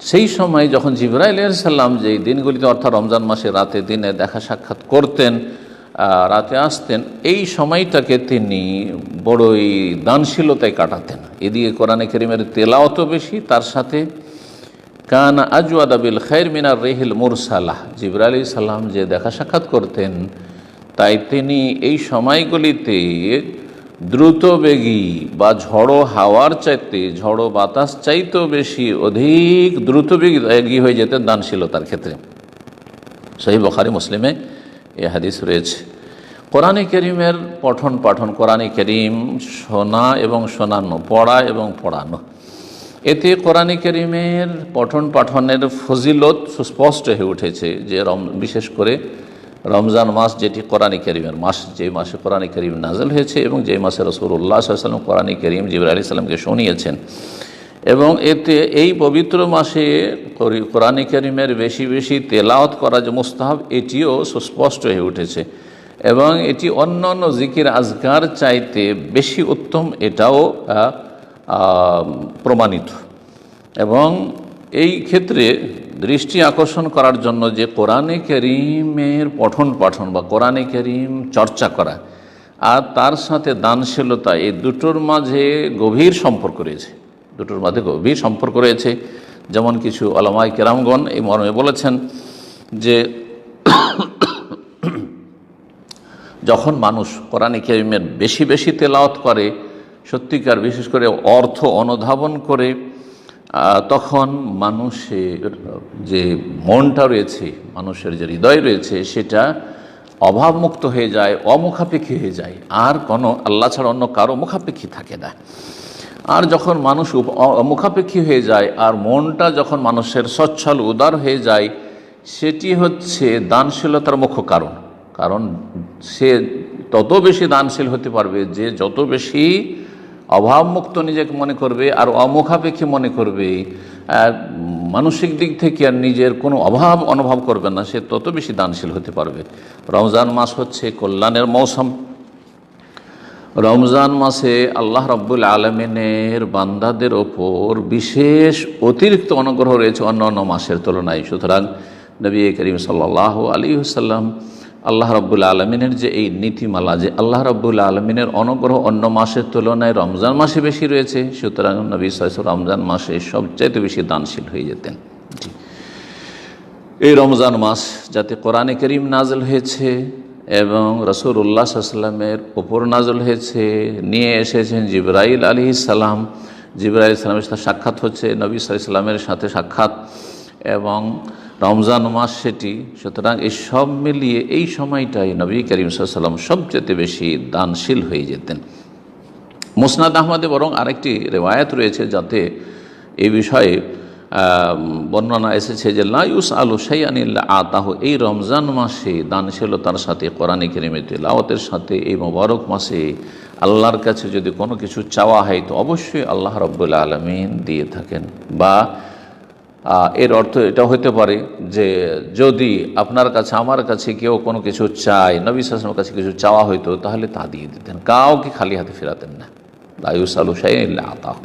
Speaker 1: সেই সময় যখন জিবরাইল আলাইহিস সালাম যেই দিনগুলিতে অর্থাৎ রমজান মাসে রাতে দিনে দেখা সাক্ষাৎ করতেন, রাতে আসতেন, এই সময়টাকে তিনি বড়ই দানশীলতায় কাটাতেন। এদিকে কোরআনে কারীমের তেলাওয়াতও বেশি, তার সাথে কানা আজওয়াদা বিল খায়র মিনার রিহিল মুরসালাহ, জিবরাইল আলাইহিস সালাম যে দেখা সাক্ষাৎ করতেন তাই তিনি এই সময়গুলিতে দ্রুতবেগী বা ঝড়ো হাওয়ার চাইতে, ঝড়ো বাতাস চাইতেও বেশি অধিক দ্রুতবেগী হয়ে যেতেন দানশীলতার ক্ষেত্রে। সহিহ বুখারী মুসলিমে এই হাদিস রয়েছে। কোরআনে কারীমের পঠন পাঠন, কোরআনে কারীম শোনা এবং শোনানো, পড়া এবং পড়ানো, এতে কোরআনে কারীমের পঠন পাঠনের ফজিলত সুস্পষ্ট হয়ে উঠেছে। যে বিশেষ করে রমজান মাস যেটি কোরআনে কারীমের মাস, যে মাসে কোরআনে কারীম নাযিল হয়েছে এবং যে মাসে রাসূলুল্লাহ সাল্লাল্লাহু আলাইহি ওয়াসাল্লাম কোরআনে কারীম জিবরাইল আলাইহিস সালামকে শুনিয়েছেন, এবং এতে এই পবিত্র মাসে কোরআনে কারীমের বেশি বেশি তেলাওয়াত করা যে মুস্তাহাব, এটিও সুস্পষ্ট হয়ে উঠেছে এবং এটি অন্য অন্য জিকির আজকার চাইতে বেশি উত্তম, এটাও প্রমাণিত। এবং এই ক্ষেত্রে দৃষ্টি আকর্ষণ করার জন্য যে কোরআনে কারীমের পঠন পাঠন বা কোরআনে কারীম চর্চা করা আর তার সাথে দানশীলতা, এই দুটোর মাঝে গভীর সম্পর্ক রয়েছে, দুটোর মাঝে গভীর সম্পর্ক রয়েছে। যেমন কিছু উলামায়ে কেরামগণ এই মর্মে বলেছেন যে যখন মানুষ কোরআনে কারীমের বেশি বেশি তেলাওয়াত করে, সত্যিকার বিশেষ করে অর্থ অনুধাবন করে, তখন মানুষের যে মনটা রয়েছে, মানুষের যে হৃদয় রয়েছে, সেটা অভাবমুক্ত হয়ে যায়, অমুখাপেক্ষী হয়ে যায়, আর কোনো আল্লাহ ছাড়া অন্য কারো মুখাপেক্ষী থাকে না। আর যখন মানুষ মুখাপেক্ষী হয়ে যায় আর মনটা যখন মানুষের সচ্ছল উদার হয়ে যায়, সেটি হচ্ছে দানশীলতার মুখ্য কারণ। কারণ সে তত বেশি দানশীল হতে পারবে যে যত বেশি অভাবমুক্ত নিজেকে মনে করবে আর অমুখাপেক্ষী মনে করবে, মানসিক দিক থেকে আর নিজের কোনো অভাব অনুভব করবে না, সে তত বেশি দানশীল হতে পারবে। রমজান মাস হচ্ছে কল্যাণের মৌসুম। রমজান মাসে আল্লাহ রাব্বুল আলামিনের বান্দাদের ওপর বিশেষ অতিরিক্ত অনুগ্রহ রয়েছে অন্য অন্য মাসের তুলনায়। সুতরাং নবী করিম সাল্লাল্লাহু আলাইহি ওয়াসাল্লাম আল্লাহ রাব্বুল আলামিনের যে এই নীতিমালা, যে আল্লাহ রাব্বুল আলামিনের অনুগ্রহ অন্য মাসের তুলনায় রমজান মাসে বেশি রয়েছে, সুতরাং নবী সাল্লাল্লাহু আলাইহি ওয়াসাল্লাম রমজান মাসে সবচাইতে বেশি দানশীল হয়ে যেতেন। এই রমজান মাস যাতে কোরআনে কারীম নাযিল হয়েছে এবং রাসূলুল্লাহ সাল্লাল্লাহু আলাইহি ওয়াসাল্লামের উপর নাযিল হয়েছে, নিয়ে এসেছেন জিবরাইল আলাইহিস সালাম, জিবরাইল আলাইহিস সালামের সাথে সাক্ষাৎ হচ্ছে, নবী সাল্লাল্লাহু আলাইহি ওয়াসাল্লামের সাথে সাক্ষাৎ, এবং রমজান মাস সেটি। সুতরাং এই সব মিলিয়ে এই সময়টাই নবী করিম সাল্লাল্লাহু আলাইহি ওয়াসাল্লাম সবচেয়ে বেশি দানশীল হয়ে যেতেন। মুসনাদ আহমদে বরং আরেকটি রিওয়ায়াত রয়েছে যাতে এই বিষয়ে বর্ণনা এসেছে যে লা ইউসআলু শাইআন ইল্লা আতাহু, এই রমজান মাসে দানশীলতার সাথে কোরআনে কারীমের তিলাওয়াতের সাথে এই মোবারক মাসে আল্লাহর কাছে যদি কোনো কিছু চাওয়া হয় তো অবশ্যই আল্লাহ রাব্বুল আলামিন দিয়ে থাকেন। বা এর অর্থ এটা হতে পারে যে যদি আপনার কাছে আমার কাছে কেউ কোনো কিছু চায়, নবী সাল্লাল্লাহু আলাইহি ওয়াসাল্লামের কাছে কিছু চাওয়া হইতো তাহলে তা দিয়ে দিতেন, কাউকে খালি হাতে ফেরাতেন না। লা ইউসআলু শাইআন ইল্লা আতাহু।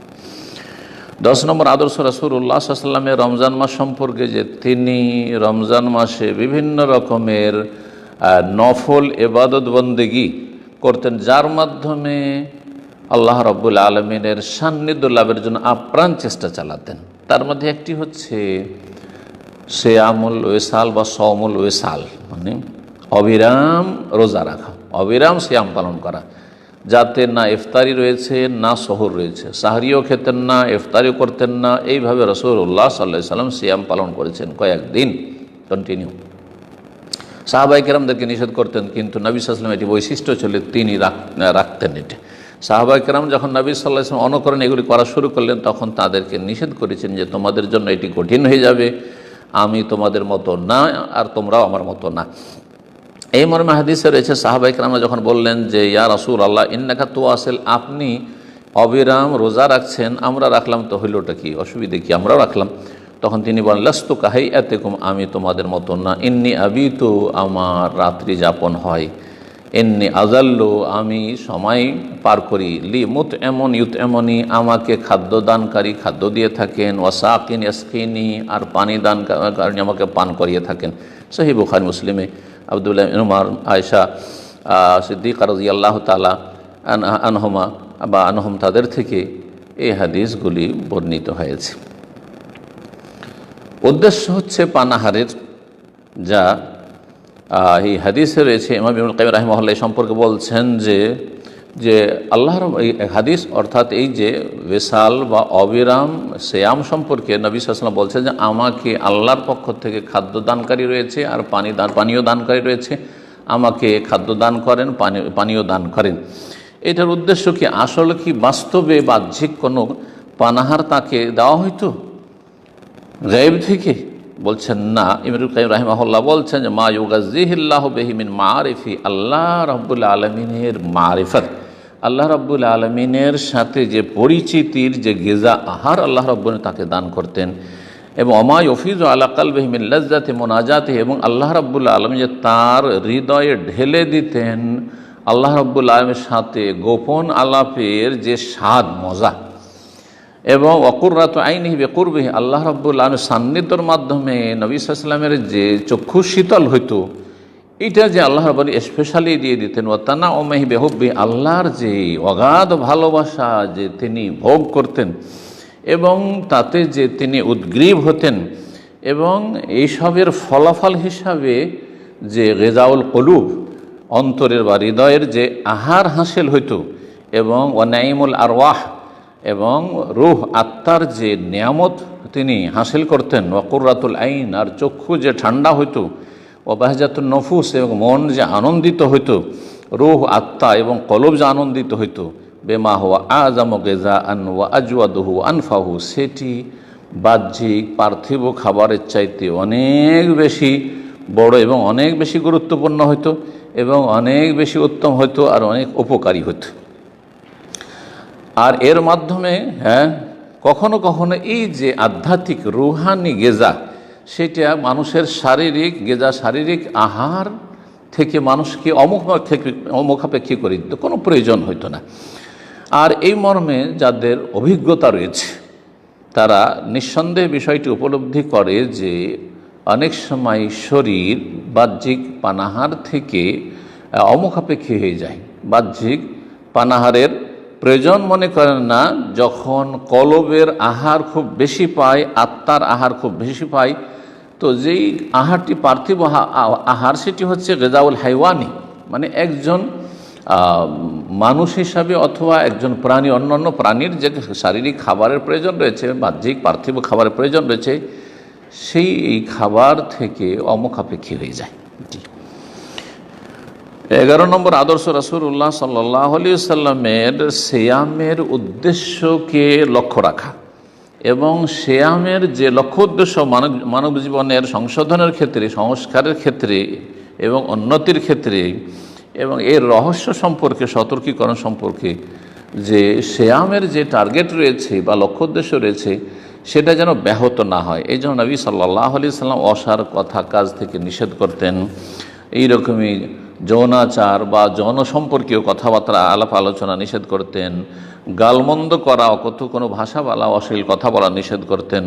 Speaker 1: 10 নম্বর আদর্শ রাসূলুল্লাহ সাল্লাল্লাহু আলাইহি ওয়াসাল্লামের রমজান মাস সম্পর্কে যে তিনি রমজান মাসে বিভিন্ন রকমের নফল ইবাদত বন্দেগী করতেন, যার মাধ্যমে আল্লাহ রাব্বুল আলামিনের সান্নিধ্য লাভের জন্য আপ্রাণ চেষ্টা চালাতেন। তার মধ্যে একটি হচ্ছে সিয়ামুল ওয়াসাল বা সওমুল ওয়াসাল, মানে অবিরাম রোজা রাখা, অবিরাম সিয়াম পালন করা, যাতে না ইফতারি রয়েছে না সহর রয়েছে, সাহরিও খেতেন না, ইফতারিও করতেন না। এইভাবে রাসূলুল্লাহ সাল্লাল্লাহু আলাইহি ওয়াসাল্লাম সিয়াম পালন করেছেন কয়েকদিন কন্টিনিউ। সাহাবায়ে কেরামদেরকে নিষেধ করতেন, কিন্তু নবী সাল্লাল্লাহু আলাইহি ওয়াসাল্লাম এটি বৈশিষ্ট্য ছিল, তিনি রাখতেন এটা। সাহাবায়ে কেরাম যখন নবী সাল্লাল্লাহু আলাইহি ওয়াসাল্লাম অনুকরণ এগুলি করা শুরু করলেন, তখন তাদেরকে নিষেধ করেছেন যে তোমাদের জন্য এটি কঠিন হয়ে যাবে, আমি তোমাদের মতো না আর তোমরাও আমার মতো না। এই মর্মে হাদিসে রয়েছে সাহাবায়ে কেরাম যখন বললেন যে ইয়া রাসূলুল্লাহ ইন্নাকা তুওয়াসিল, আপনি অবিরাম রোজা রাখছেন, আমরা রাখলাম তো হইলটা কি, অসুবিধে কি, আমরাও রাখলাম। তখন তিনি বলেন লাস্তু কাহাইয়াতিকুম, আমি তোমাদের মতন না, ইন্নি আবিতু, আমার রাত্রি যাপন হয়, এমনি আজাল্লু, আমি সময় পার করি, লি মুত এমন ইউত এমনই, আমাকে খাদ্য দানকারী খাদ্য দিয়ে থাকেন, ওয়াসাকিন ইয়াসকিনি, আর পানি দানকারী আমাকে পান করিয়ে থাকেন। সহিহ বুখারী মুসলিমে আব্দুল্লাহ ইবনে উমর, আয়েশা সিদ্দিকা রাদিয়াল্লাহু তাআলা আনহুমা বা আনহুম, তাদের থেকে এই হাদিসগুলি বর্ণিত হয়েছে। উদ্দেশ্য হচ্ছে পানাহারের, যা এই হাদিসে রয়েছে। ইমাম ইবনুল কাইয়িম রাহিমাহুল্লাহ সম্পর্কে বলছেন যে আল্লাহর এই হাদিস, অর্থাৎ এই যে ওয়েসাল বা অবিরাম সিয়াম সম্পর্কে নবী সাল্লাল্লাহু আলাইহি ওয়াসাল্লাম বলছেন যে আমাকে আল্লাহর পক্ষ থেকে খাদ্য দানকারী রয়েছে আর পানীয় দানকারী রয়েছে, আমাকে খাদ্য দান করেন, পানীয় দান করেন। এটার উদ্দেশ্য কি? আসলে কি বাস্তবে বাহ্যিক কোনো পানাহার তাকে দেওয়া হইতো গায়েব থেকে? বলছেন না। ইবনুল কাইয়িম রাহিমাহুল্লাহ বলছেন যে মা ইউগাজ্জিহিল্লাহু বিহি মিন মারিফি, আল্লাহ রাব্বুল আলামিনের মারিফত, আল্লাহ রাব্বুল আলামিনের সাথে যে পরিচিতির যে গিজা আহার আল্লাহ রাব্বুল তাকে দান করতেন, এবং অমা ইউফিজু আলা কলবিহি মিন লাজ্জাতি মুনাজাতিহি, এবং আল্লাহ রাব্বুল আলামিন যে তার হৃদয়ে ঢেলে দিতেন আল্লাহ রাব্বুল আলামিনের সাথে গোপন আলাপের যে স্বাদ মজা, এবং ওয়াকুররাতু আইনিহি বিকুরবিহি, আল্লাহ রাব্বুল আলামিনের সান্নিধ্যের মাধ্যমে নবী সাল্লাল্লাহু আলাইহি ওয়াসাল্লামের যে চক্ষু শীতল হইতো, এটা যে আল্লাহ রাব্বুল স্পেশালি দিয়ে দিতেন। ওয়াতানাউমিহি বিহুব্বি, আল্লাহর যে অগাধ ভালোবাসা যে তিনি ভোগ করতেন এবং তাতে যে তিনি উদ্গ্রীব হতেন, এবং এইসবের ফলাফল হিসাবে যে গিজাউল কুলুব, অন্তরের বা হৃদয়ের যে আহার হাসিল হইতো, এবং ওয়ানাইমুল আরওয়াহ, এবং রূহ আত্মার যে নিয়ামত তিনি হাসিল করতেন, ওয়াকুররাতুল আইন, আর চক্ষু যে ঠান্ডা হইতো, ওয়াবাহজাতুন নফুস, এবং মন যে আনন্দিত হইতো, রূহ আত্মা এবং কলব যে আনন্দিত হইতো, বেমা হুয়া আযামু গিযাআন ওয়া আজওয়াদুহু আনফাহু, সেটি বাহ্যিক পার্থিব খাবারের চাইতে অনেক বেশি বড় এবং অনেক বেশি গুরুত্বপূর্ণ হইতো, এবং অনেক বেশি উত্তম হইতো, আর অনেক উপকারী হইতো। আর এর মাধ্যমে কখনো কখনো এই যে আধ্যাত্মিক রুহানি গেজা, সেটা মানুষের শারীরিক গেজা, শারীরিক আহার থেকে মানুষকে অমুখাপেক্ষী করে দিত, কোনো প্রয়োজন হইতো না। আর এই মর্মে যাদের অভিজ্ঞতা রয়েছে তারা নিঃসন্দেহে বিষয়টি উপলব্ধি করে যে অনেক সময় শরীর বাহ্যিক পানাহার থেকে অমুখাপেক্ষী হয়ে যায়। বাহ্যিক পানাহারের প্রয়োজন মনে করেন না, যখন কলবের আহার খুব বেশি পায়, আত্মার আহার খুব বেশি পায়, তো যেই আহারটি পার্থিব আহার, সেটি হচ্ছে গিজাউল হাইওয়ানি, মানে একজন মানুষ হিসাবে অথবা একজন প্রাণী, অন্যান্য প্রাণীর যে শারীরিক খাবারের প্রয়োজন রয়েছে, বাহ্যিক পার্থিব খাবারের প্রয়োজন রয়েছে, সেই খাবার থেকে অমুখাপেক্ষী হয়ে যায়। 11 নম্বর আদর্শ রাসূলুল্লাহ সাল্লাল্লাহু আলাইহি ওয়াসাল্লামের সিয়ামের উদ্দেশ্যকে লক্ষ্য রাখা, এবং সিয়ামের যে লক্ষ্য উদ্দেশ্য মানব জীবনের সংশোধনের ক্ষেত্রে, সংস্কারের ক্ষেত্রে এবং উন্নতির ক্ষেত্রে, এবং এর রহস্য সম্পর্কে, সতর্কীকরণ সম্পর্কে, যে সিয়ামের যে টার্গেট রয়েছে বা লক্ষ্য উদ্দেশ্য রয়েছে, সেটা যেন ব্যাহত না হয়। এই জন্য নবী সাল্লাল্লাহু আলাইহি ওয়াসাল্লাম অসার কথা কাজ থেকে নিষেধ করতেন। এইরকমই যৌনাচার বা যৌন সম্পর্কীয় কথাবার্তা আলাপ আলোচনা নিষেধ করতেন, গালমন্দ করা, অকথ্য কোনো ভাষা বলা, অশ্লীল কথা বলা নিষেধ করতেন।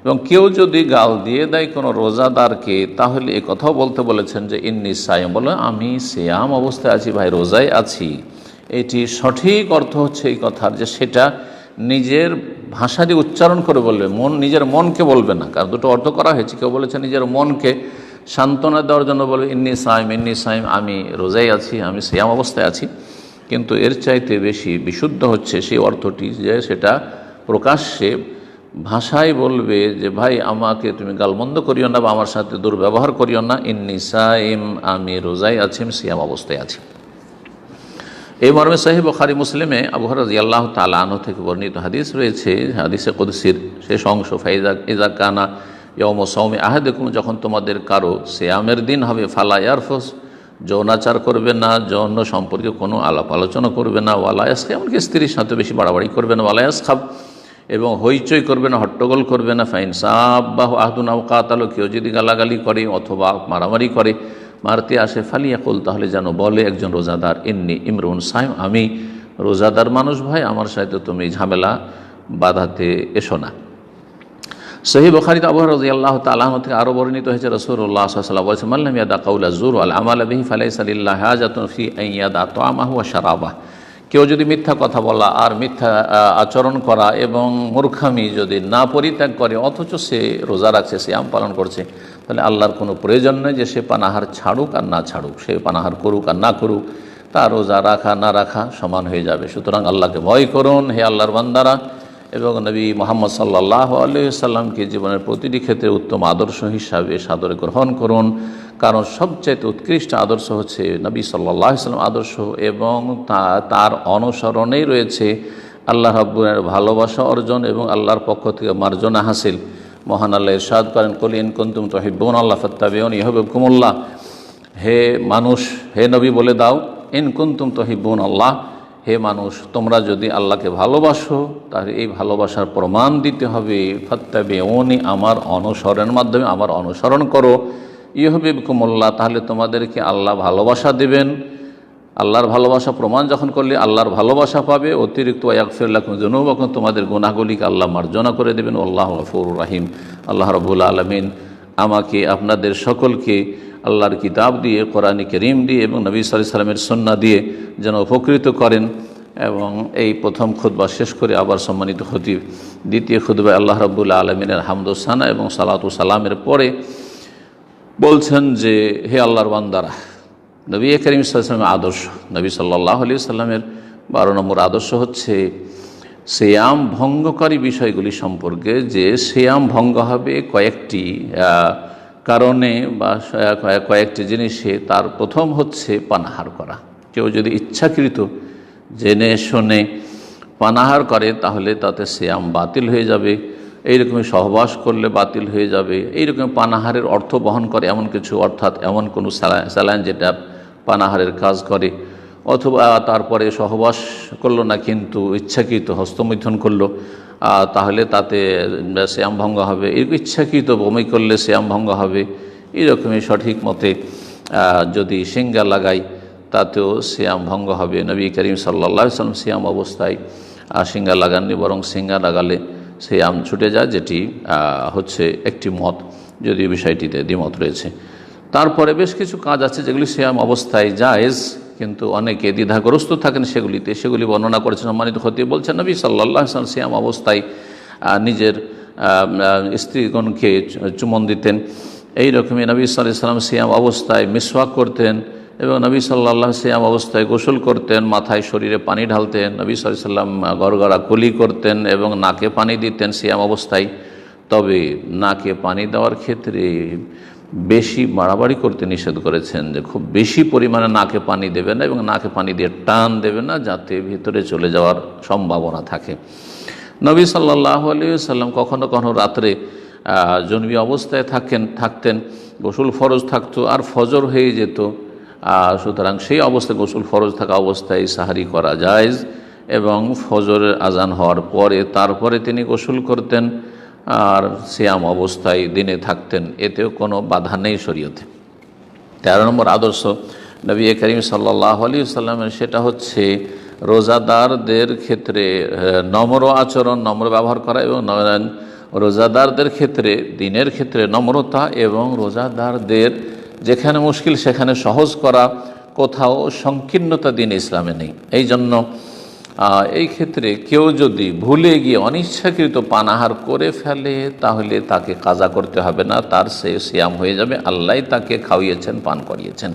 Speaker 1: এবং কেউ যদি গাল দিয়ে দেয় কোনো রোজাদারকে, তাহলে এ কথাও বলতে বলেছেন যে ইন্নী সাইম, বলে আমি সিয়াম অবস্থায় আছি, ভাই রোজায় আছি। এটি সঠিক অর্থ হচ্ছে এই কথার, যে সেটা নিজের ভাষা দিয়ে উচ্চারণ করে বলবে, নিজের মনকে বলবে না। কারণ দুটো অর্থ করা হয়েছে, কেউ বলেছে নিজের মনকে সান্ত্বনা দেওয়ার জন্য বলবে ইন্নী সাইম, আমি রোজায় আছি, আমি সিয়াম অবস্থায় আছি। কিন্তু এর চাইতে বেশি বিশুদ্ধ হচ্ছে সেই অর্থটি, যে সেটা প্রকাশ্যে ভাষায় বলবে যে ভাই আমাকে তুমি গালমন্দ করিও না বা আমার সাথে দুর্ব্যবহার করিও না, ইন্নী সাইম, আমি রোজায় আছি, আমি সিয়াম অবস্থায় আছি। এই মর্মে সহিহ বুখারী মুসলিমে আবু হুরায়রা রাদিয়াল্লাহু তাআলা আনহু থেকে বর্ণিত হাদিস রয়েছে, হাদিসে কুদসির শেষ অংশ, ইযা কানা ইয়াউমু সাওমি আহাদিকুম, যখন তোমাদের কারো সিয়ামের দিন হবে, ফালা ইয়ারফুস, যৌনাচার করবে না, যৌন সম্পর্কে কোনো আলাপ আলোচনা করবে না, ওয়ালা ইয়াসখাব, এমনকি স্ত্রীর সাথে বেশি বাড়াবাড়ি করবে না, ওয়ালা ইয়াসখাব, এবং হইচই করবে না, হট্টগোল করবে না। ফাইন সাব্বাহু আহদুন আও কাতালু, কেউ যদি গালাগালি করে অথবা মারামারি করে, মারতে আসে, ফালিয়াকুল, তাহলে যেন বলে একজন রোজাদার, ইন্নী ইমরুন সাইম, আমি রোজাদার মানুষ ভাই, আমার সাথে তুমি ঝামেলা বাধাতে এসো না। সহিহ বুখারীতে আবু হুরায়রা রাদিয়াল্লাহু তাআলা আনহু থেকে আরও বর্ণিত হয়েছে, রাসূলুল্লাহ সাল্লাল্লাহু আলাইহি ওয়াসাল্লাম বলেছেন, মান লাম ইয়াদা কাউলা যুর ওয়াল আমালা বিহি ফালাইসা লিল্লাহি হাজাতুন ফি আন ইয়াদা তা'আমাহু ওয়া শারাবাহু। কেউ যদি মিথ্যা কথা বলা আর মিথ্যা আচরণ করা এবং মূর্খামি যদি না পরিত্যাগ করে, অথচ সে রোজা রাখছে, সিয়াম পালন করছে, তাহলে আল্লাহর কোনো প্রয়োজন নেই যে সে পানাহার ছাড়ুক আর না ছাড়ুক, সে পানাহার করুক আর না করুক, তার রোজা রাখা না রাখা সমান হয়ে যাবে। সুতরাং আল্লাহকে ভয় করুন হে আল্লাহর বান্দারা, এবং নবী মুহাম্মদ সাল্লাল্লাহু আলাইহি সাল্লামকে জীবনের প্রতিটি ক্ষেত্রে উত্তম আদর্শ হিসাবে সাদরে গ্রহণ করুন, কারণ সবচাইতে উৎকৃষ্ট আদর্শ হচ্ছে নবী সাল্লাল্লাহু আলাইহি সাল্লাম আদর্শ, এবং তার অনুসরণেই রয়েছে আল্লাহ রাব্বুলের ভালোবাসা অর্জন এবং আল্লাহর পক্ষ থেকে মার্জনা হাসিল। মহান আল্লাহ ইরশাদ করেন, কুল ইন কুনতুম তুহিব্বুনাল্লাহ ফাত্তাবিউনি ইউহিব্বুকুমুল্লাহ। হে মানুষ, হে নবী বলে দাও, ইন কুনতুম তুহিব্বুনাল্লাহ, হে মানুষ, তোমরা যদি আল্লাহকে ভালোবাসো তাহলে এই ভালোবাসার প্রমাণ দিতে হবে, ফাত্তাবিউনি, আমার অনুসরণের মাধ্যমে আমার অনুসরণ করো, ইউহিব্বুকুমুল্লাহ, তাহলে তোমাদেরকে আল্লাহ ভালোবাসা দেবেন। আল্লাহর ভালোবাসা প্রমাণ যখন করলে আল্লাহর ভালোবাসা পাবে, অতিরিক্ত ইয়াগফির লাকুম যুনুবাকুম, তোমাদের গুনাহগুলিকে আল্লাহ মার্জনা করে দেবেন। আল্লাহু গফুরুর রহিম। আল্লাহ রাব্বুল আলামিন আমাকে আপনাদের সকলকে আল্লাহর কিতাব দিয়ে, কোরআন কারীম দিয়ে এবং নবী সাল্লাল্লাহু আলাইহি সাল্লামের সুন্নাহ দিয়ে যেন উপকৃত করেন। এবং এই প্রথম খুতবা শেষ করে আবার সম্মানিত খতিব দ্বিতীয় খুতবায় আল্লাহ রাব্বুল আলামিনের হামদ ও সানা এবং সালাত ও সালামের পরে বলছেন যে, হে আল্লাহর বান্দারা, নবী করিম সাল্লাল্লাহু আলাইহি সাল্লামের আদর্শ, নবী সাল্লাল্লাহু আলাইহি সাল্লামের 12 নম্বর আদর্শ হচ্ছে সিয়াম ভঙ্গকারী বিষয়গুলি সম্পর্কে, যে সিয়াম ভঙ্গ হবে কয়েকটি কারণে বা কয়েকটি জিনিসে। তার প্রথম হচ্ছে পানাহার করা। কেউ যদি ইচ্ছাকৃত জেনে শুনে পানাহার করে তাহলে তাতে সিয়াম বাতিল হয়ে যাবে। এইরকমই সহবাস করলে বাতিল হয়ে যাবে। এইরকম পানাহারের অর্থ বহন করে এমন কিছু, অর্থাৎ এমন কোনো স্যালাইন যেটা পানাহারের কাজ করে, অথবা তারপরে সহবাস করলো না কিন্তু ইচ্ছাকৃত হস্তমৈথুন করলো, তাহলে তাতে সিয়াম ভঙ্গ হবে। ইচ্ছাকৃত বমি করলে সিয়াম ভঙ্গ হবে। এইরকমই সঠিক মতে যদি সিঙ্গা লাগাই তাতেও সিয়াম ভঙ্গ হবে। নবী করিম সাল্লাল্লাহু আলাইহি ওয়াসাল্লাম সিয়াম অবস্থায় সিঙ্গা লাগাননি, বরং সিঙ্গা লাগালে সিয়াম ছুটে যায়, যেটি হচ্ছে একটি মত, যদিও বিষয়টিতে দ্বিমত রয়েছে। তারপরে বেশ কিছু কাজ আছে যেগুলি সিয়াম অবস্থায় জায়েজ, কিন্তু অনেকে দ্বিধাগ্রস্ত থাকেন সেগুলিতে। সেগুলি বর্ণনা করেছেন সম্মানিত খতিব, বলছেন নবী সাল্লাল্লাহু আলাইহি ওয়াসাল্লাম সিয়াম অবস্থায় নিজের স্ত্রীগণকে চুমন দিতেন। এই রকমই নবী সাল্লাল্লাহু আলাইহি ওয়াসাল্লাম সিয়াম অবস্থায় মিসওয়াক করতেন, এবং নবী সাল্লাল্লাহু সিয়াম অবস্থায় গোসল করতেন, মাথায় শরীরে পানি ঢালতেন। নবী সাল্লাল্লাহু আলাইহি ওয়াসাল্লাম গড়গড়া কুলি করতেন এবং নাকে পানি দিতেন সিয়াম অবস্থায়। তবে নাকে পানি দেওয়ার ক্ষেত্রে বেশি বাড়াবাড়ি করতে নিষেধ করেছেন, যে খুব বেশি পরিমাণে নাকে পানি দেবে না এবং নাকে পানি দিয়ে টান দেবে না, যাতে ভিতরে চলে যাওয়ার সম্ভাবনা থাকে। নবী সাল্লাল্লাহু আলাইহি ওয়াসাল্লাম কখনো কখনো রাত্রে জনবী অবস্থায় থাকতেন, গোসল ফরজ থাকতো আর ফজর হয়ে যেত। সুতরাং সেই অবস্থায় গোসল ফরজ থাকা অবস্থায় সাহারি করা জায়েজ, এবং ফজরের আজান হওয়ার পরে তারপরে তিনি গোসল করতেন আর সিয়াম অবস্থায় দিনে থাকতেন, এতেও কোনো বাধা নেই শরীয়তে। 13 নম্বর আদর্শ নবী করিম সাল্লাল্লাহু আলাইহি ওয়াসাল্লামের, সেটা হচ্ছে রোজাদারদের ক্ষেত্রে নম্র আচরণ, নম্র ব্যবহার করা, এবং রোজাদারদের ক্ষেত্রে দিনের ক্ষেত্রে নম্রতা, এবং রোজাদারদের যেখানে মুশকিল সেখানে সহজ করা, কোথাও সংকীর্ণতা দিন ইসলামে নেই। এই জন্য এই ক্ষেত্রে কেউ যদি ভুলে গিয়ে অনিচ্ছাকৃত পানাহার করে ফেলে তাহলে তাকে কাজা করতে হবে না, তার সে সিয়াম হয়ে যাবে। আল্লাহ তাকে খাওয়িয়েছেন, পান করিয়েছেন।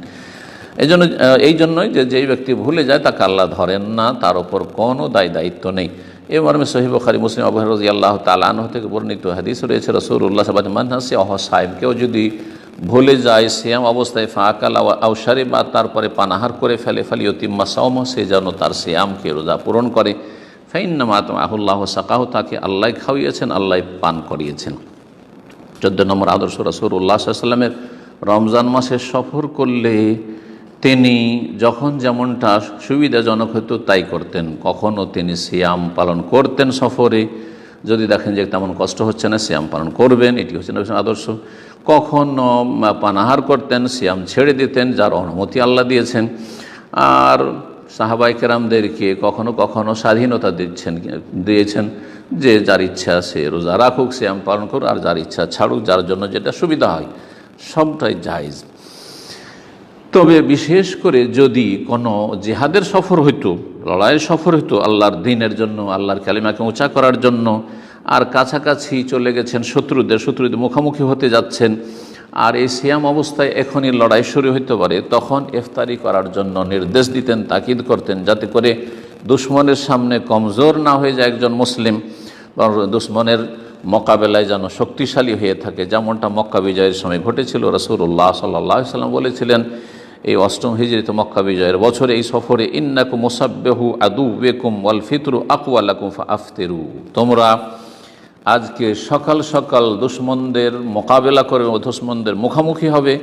Speaker 1: এই জন্যই যে যেই ব্যক্তি ভুলে যায় তাকে আল্লাহ ধরেন না, তার ওপর কোনো দায়িত্ব নেই। এ মর্মে সহিহ বুখারী মুসলিম আবু হুরায়রা রাদিয়াল্লাহু তাআলা আনহু থেকে বর্ণিত হাদিস রয়েছে, রাসূলুল্লাহ সাল্লাল্লাহু আলাইহি ওয়াসাল্লাম মান নাসিয়া ওয়া সাইম, কেউ যদি ভুলে যায় সিয়াম অবস্থায় ফাআকালা আও শারিবা, তারপরে পানাহার করে ফেলে, ফালিয়ুতিম্মা সাওমা, সে যেন তার সিয়ামকে, রোজা পূরণ করে। ফাইন্নামা আতামাহুল্লাহু সাকাহু, তাকে আল্লাহ খাওয়িয়েছেন, আল্লাহ পান করিয়েছেন। 14 নম্বর আদর্শ রাসূলুল্লাহ সাল্লাল্লাহু আলাইহি ওয়াসাল্লামের, রমজান মাসে সফর করলে তিনি যখন যেমনটা সুবিধাজনক হতো তাই করতেন। কখনও তিনি সিয়াম পালন করতেন সফরে, যদি দেখেন যে তেমন কষ্ট হচ্ছে না, সিয়াম পালন করবেন, এটি হচ্ছে নবীর আদর্শ। কখনো পানাহার করতেন, সিয়াম ছেড়ে দিতেন, যার অনুমতি আল্লাহ দিয়েছেন। আর সাহাবায়ে কেরামদেরকে কখনো কখনো স্বাধীনতা দিয়েছেন যে যার ইচ্ছা সে রোজা রাখুক, সিয়াম পালন করুক, আর যার ইচ্ছা ছাড়ুক, যার জন্য যেটা সুবিধা হয়, সবটাই জায়েজ। তবে বিশেষ করে যদি কোনো জিহাদের সফর হইতো, লড়াইয়ের সফর হইতো আল্লাহর দ্বীনের জন্য, আল্লাহর কালিমাকে উঁচা করার জন্য, আর কাছাকাছি চলে গেছেন শত্রুদের মুখোমুখি হতে যাচ্ছেন, আর এই সিয়াম অবস্থায় এখনই লড়াই শুরু হইতে পারে, তখন ইফতারি করার জন্য নির্দেশ দিতেন, তাকিদ করতেন, যাতে করে দুশ্মনের সামনে কমজোর না হয়ে যায় একজন মুসলিম, বা দুশ্মনের মোকাবেলায় যেন শক্তিশালী হয়ে থাকে, যেমনটা মক্কা বিজয়ের সময় ঘটেছিল। রাসূলুল্লাহ সাল্লাল্লাহু আলাইহি ওয়াসাল্লাম বলেছিলেন এই 8ম হিজরিতে মক্কা বিজয়ের বছরে, এই সফরে, ইন্নাকুম মুসাব্বিহু আদুওয়াকুম ওয়াল ফিতরু আকওয়া লাকুম ফাআফতিরু, তোমরা আজকে সকাল সকাল দুশ্মনদের মোকাবেলা করে দুশ্মনদের মুখোমুখি হবে,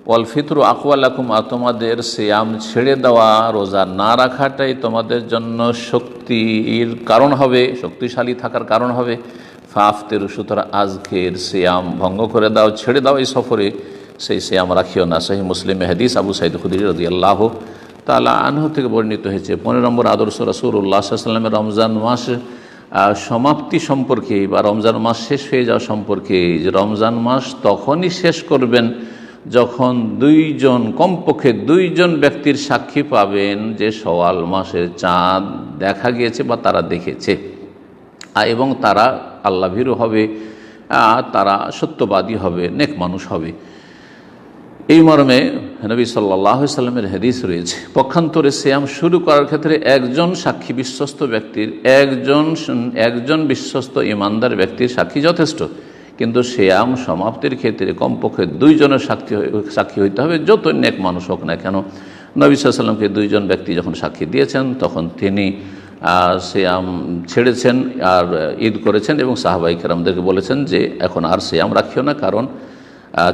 Speaker 1: ওয়াল ফিতরু আকওয়া লাকুম, আর তোমাদের সিয়াম ছেড়ে দেওয়া, রোজা না রাখাটাই তোমাদের জন্য শক্তির কারণ হবে, শক্তিশালী থাকার কারণ হবে। ফাআফতিরু, সুতরাং আজকের সিয়াম ভঙ্গ করে দাও, ছেড়ে দাও এই সফরে, সেই সিয়াম রাখিও না। সহিহ মুসলিমে হাদিস আবু সাঈদ খুদরি রাদিয়াল্লাহু তাআলা আনহু থেকে বর্ণিত হয়েছে। 15 নম্বর আদর্শ রাসূলুল্লাহ সাল্লাল্লাহু আলাইহি ওয়াসাল্লামের রমজান মাস সমাপ্তি সম্পর্কে বা রমজান মাস শেষ হয়ে যাওয়া সম্পর্কে, যে রমজান মাস তখনই শেষ করবেন যখন কমপক্ষে দুইজন ব্যক্তির সাক্ষী পাবেন যে শাওয়াল মাসের চাঁদ দেখা গিয়েছে বা তারা দেখেছে, এবং তারা আল্লাহভীরু হবে, তারা সত্যবাদী হবে, নেক মানুষ হবে। এই মর্মে নবী সাল্লাল্লাহু আলাইহি ওয়াসাল্লামের হাদিস রয়েছে। পক্ষান্তরে সিয়াম শুরু করার ক্ষেত্রে একজন সাক্ষী বিশ্বস্ত ব্যক্তির, একজন বিশ্বস্ত ইমানদার ব্যক্তির সাক্ষী যথেষ্ট, কিন্তু সিয়াম সমাপ্তির ক্ষেত্রে কমপক্ষে 2 জনের সাক্ষী হইতে হবে, যত নেক মানুষ হোক না কেন। নবী সাল্লাল্লাহু আলাইহি ওয়াসাল্লামকে 2 জন ব্যক্তি যখন সাক্ষী দিয়েছেন, তখন তিনি সিয়াম ছেড়েছেন আর ঈদ করেছেন, এবং সাহাবায়ে কেরামদেরকে বলেছেন যে এখন আর সিয়াম রাখিও না, কারণ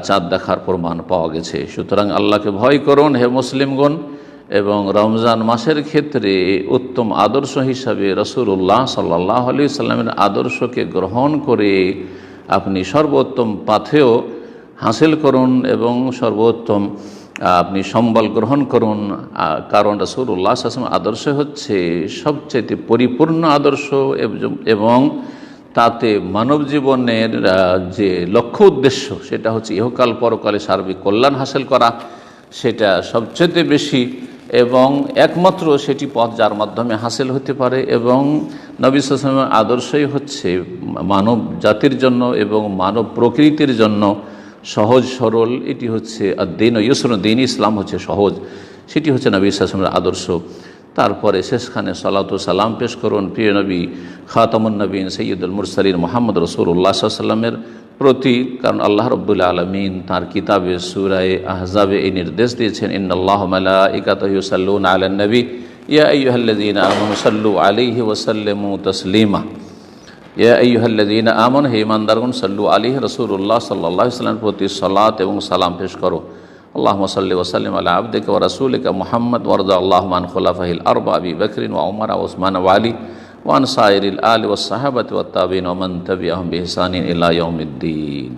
Speaker 1: চাঁদ দেখার প্রমাণ পাওয়া গেছে। সুতরাং আল্লাহকে ভয় করুন হে মুসলিমগণ, এবং রমজান মাসের ক্ষেত্রে উত্তম আদর্শ হিসাবে রাসূলুল্লাহ সাল্লাল্লাহু আলাইহি ওয়াসাল্লামের আদর্শকে গ্রহণ করে আপনি সর্বোত্তম পাথেয় হাসিল করুন এবং সর্বোত্তম আপনি সম্বল গ্রহণ করুন। কারণ রাসূলুল্লাহ সাল্লাল্লাহু আলাইহি ওয়াসাল্লামের আদর্শ হচ্ছে সবচেয়ে পরিপূর্ণ আদর্শ, এবং তাতে মানব জীবনের যে লক্ষ্য উদ্দেশ্য সেটা হচ্ছে ইহকাল পরকালে সার্বিক কল্যাণ হাসিল করা, সেটা সবচেয়ে বেশি এবং একমাত্র সেটি পথ যার মাধ্যমে হাসিল হতে পারে। এবং নবী সাল্লাল্লাহু আলাইহি ওয়াসাল্লামের আদর্শই হচ্ছে মানব জাতির জন্য এবং মানব প্রকৃতির জন্য সহজ সরল, এটি হচ্ছে আদ-দীন ইউসরুন, দ্বীন ইসলাম হচ্ছে সহজ, সেটি হচ্ছে নবী সাল্লাল্লাহু আলাইহি ওয়াসাল্লামের আদর্শ। তারপরে শেষখানে সালাতু সালাম পেশ করুন প্রিয় নবী খাতামুন নবীন সৈয়দুল মুরসালিন মুহাম্মদ রাসূলুল্লাহ সাল্লাল্লাহু আলাইহি ওয়াসাল্লামের প্রতি, কারণ আল্লাহ রাব্বুল আলামিন তাঁর কিতাবে সূরা আহজাবে এই নির্দেশ দিয়েছেন, ইন্নাল্লাহা মালাইকাতাহু ইউসাল্লুনা আলান নবী ইয়া আইয়ুহাল্লাযীনা আমানু সাল্লু আলাইহি ওয়া সাল্লিমু তাসলিমা। ইয়া আইয়ুহাল্লাযীনা আমানু, হে ঈমানদারগণ, সাল্লু আলাইহি, রাসূলুল্লাহ সাল্লাল্লাহু আলাইহি ওয়াসাল্লামের প্রতি সালাত এবং সালাম পেশ করো। আল্লাহুম্মা সাল্লি ওয়া সাল্লিম আলা আবদিকা ওয়া রাসূলিকা মুহাম্মদ ওয়ারদা আল্লাহুম্মা আন খুলাফাইল আরবা আবি বকর ওয়া উমর ওয়া উসমান ওয়া আলী ওয়া আন সাইরিল আলি ওয়াস সাহাবাতি ওয়াত তাবিঈন ওয়া মান তাবিআহুম বিইহসানিন ইলা ইয়াউমিদ্দিন।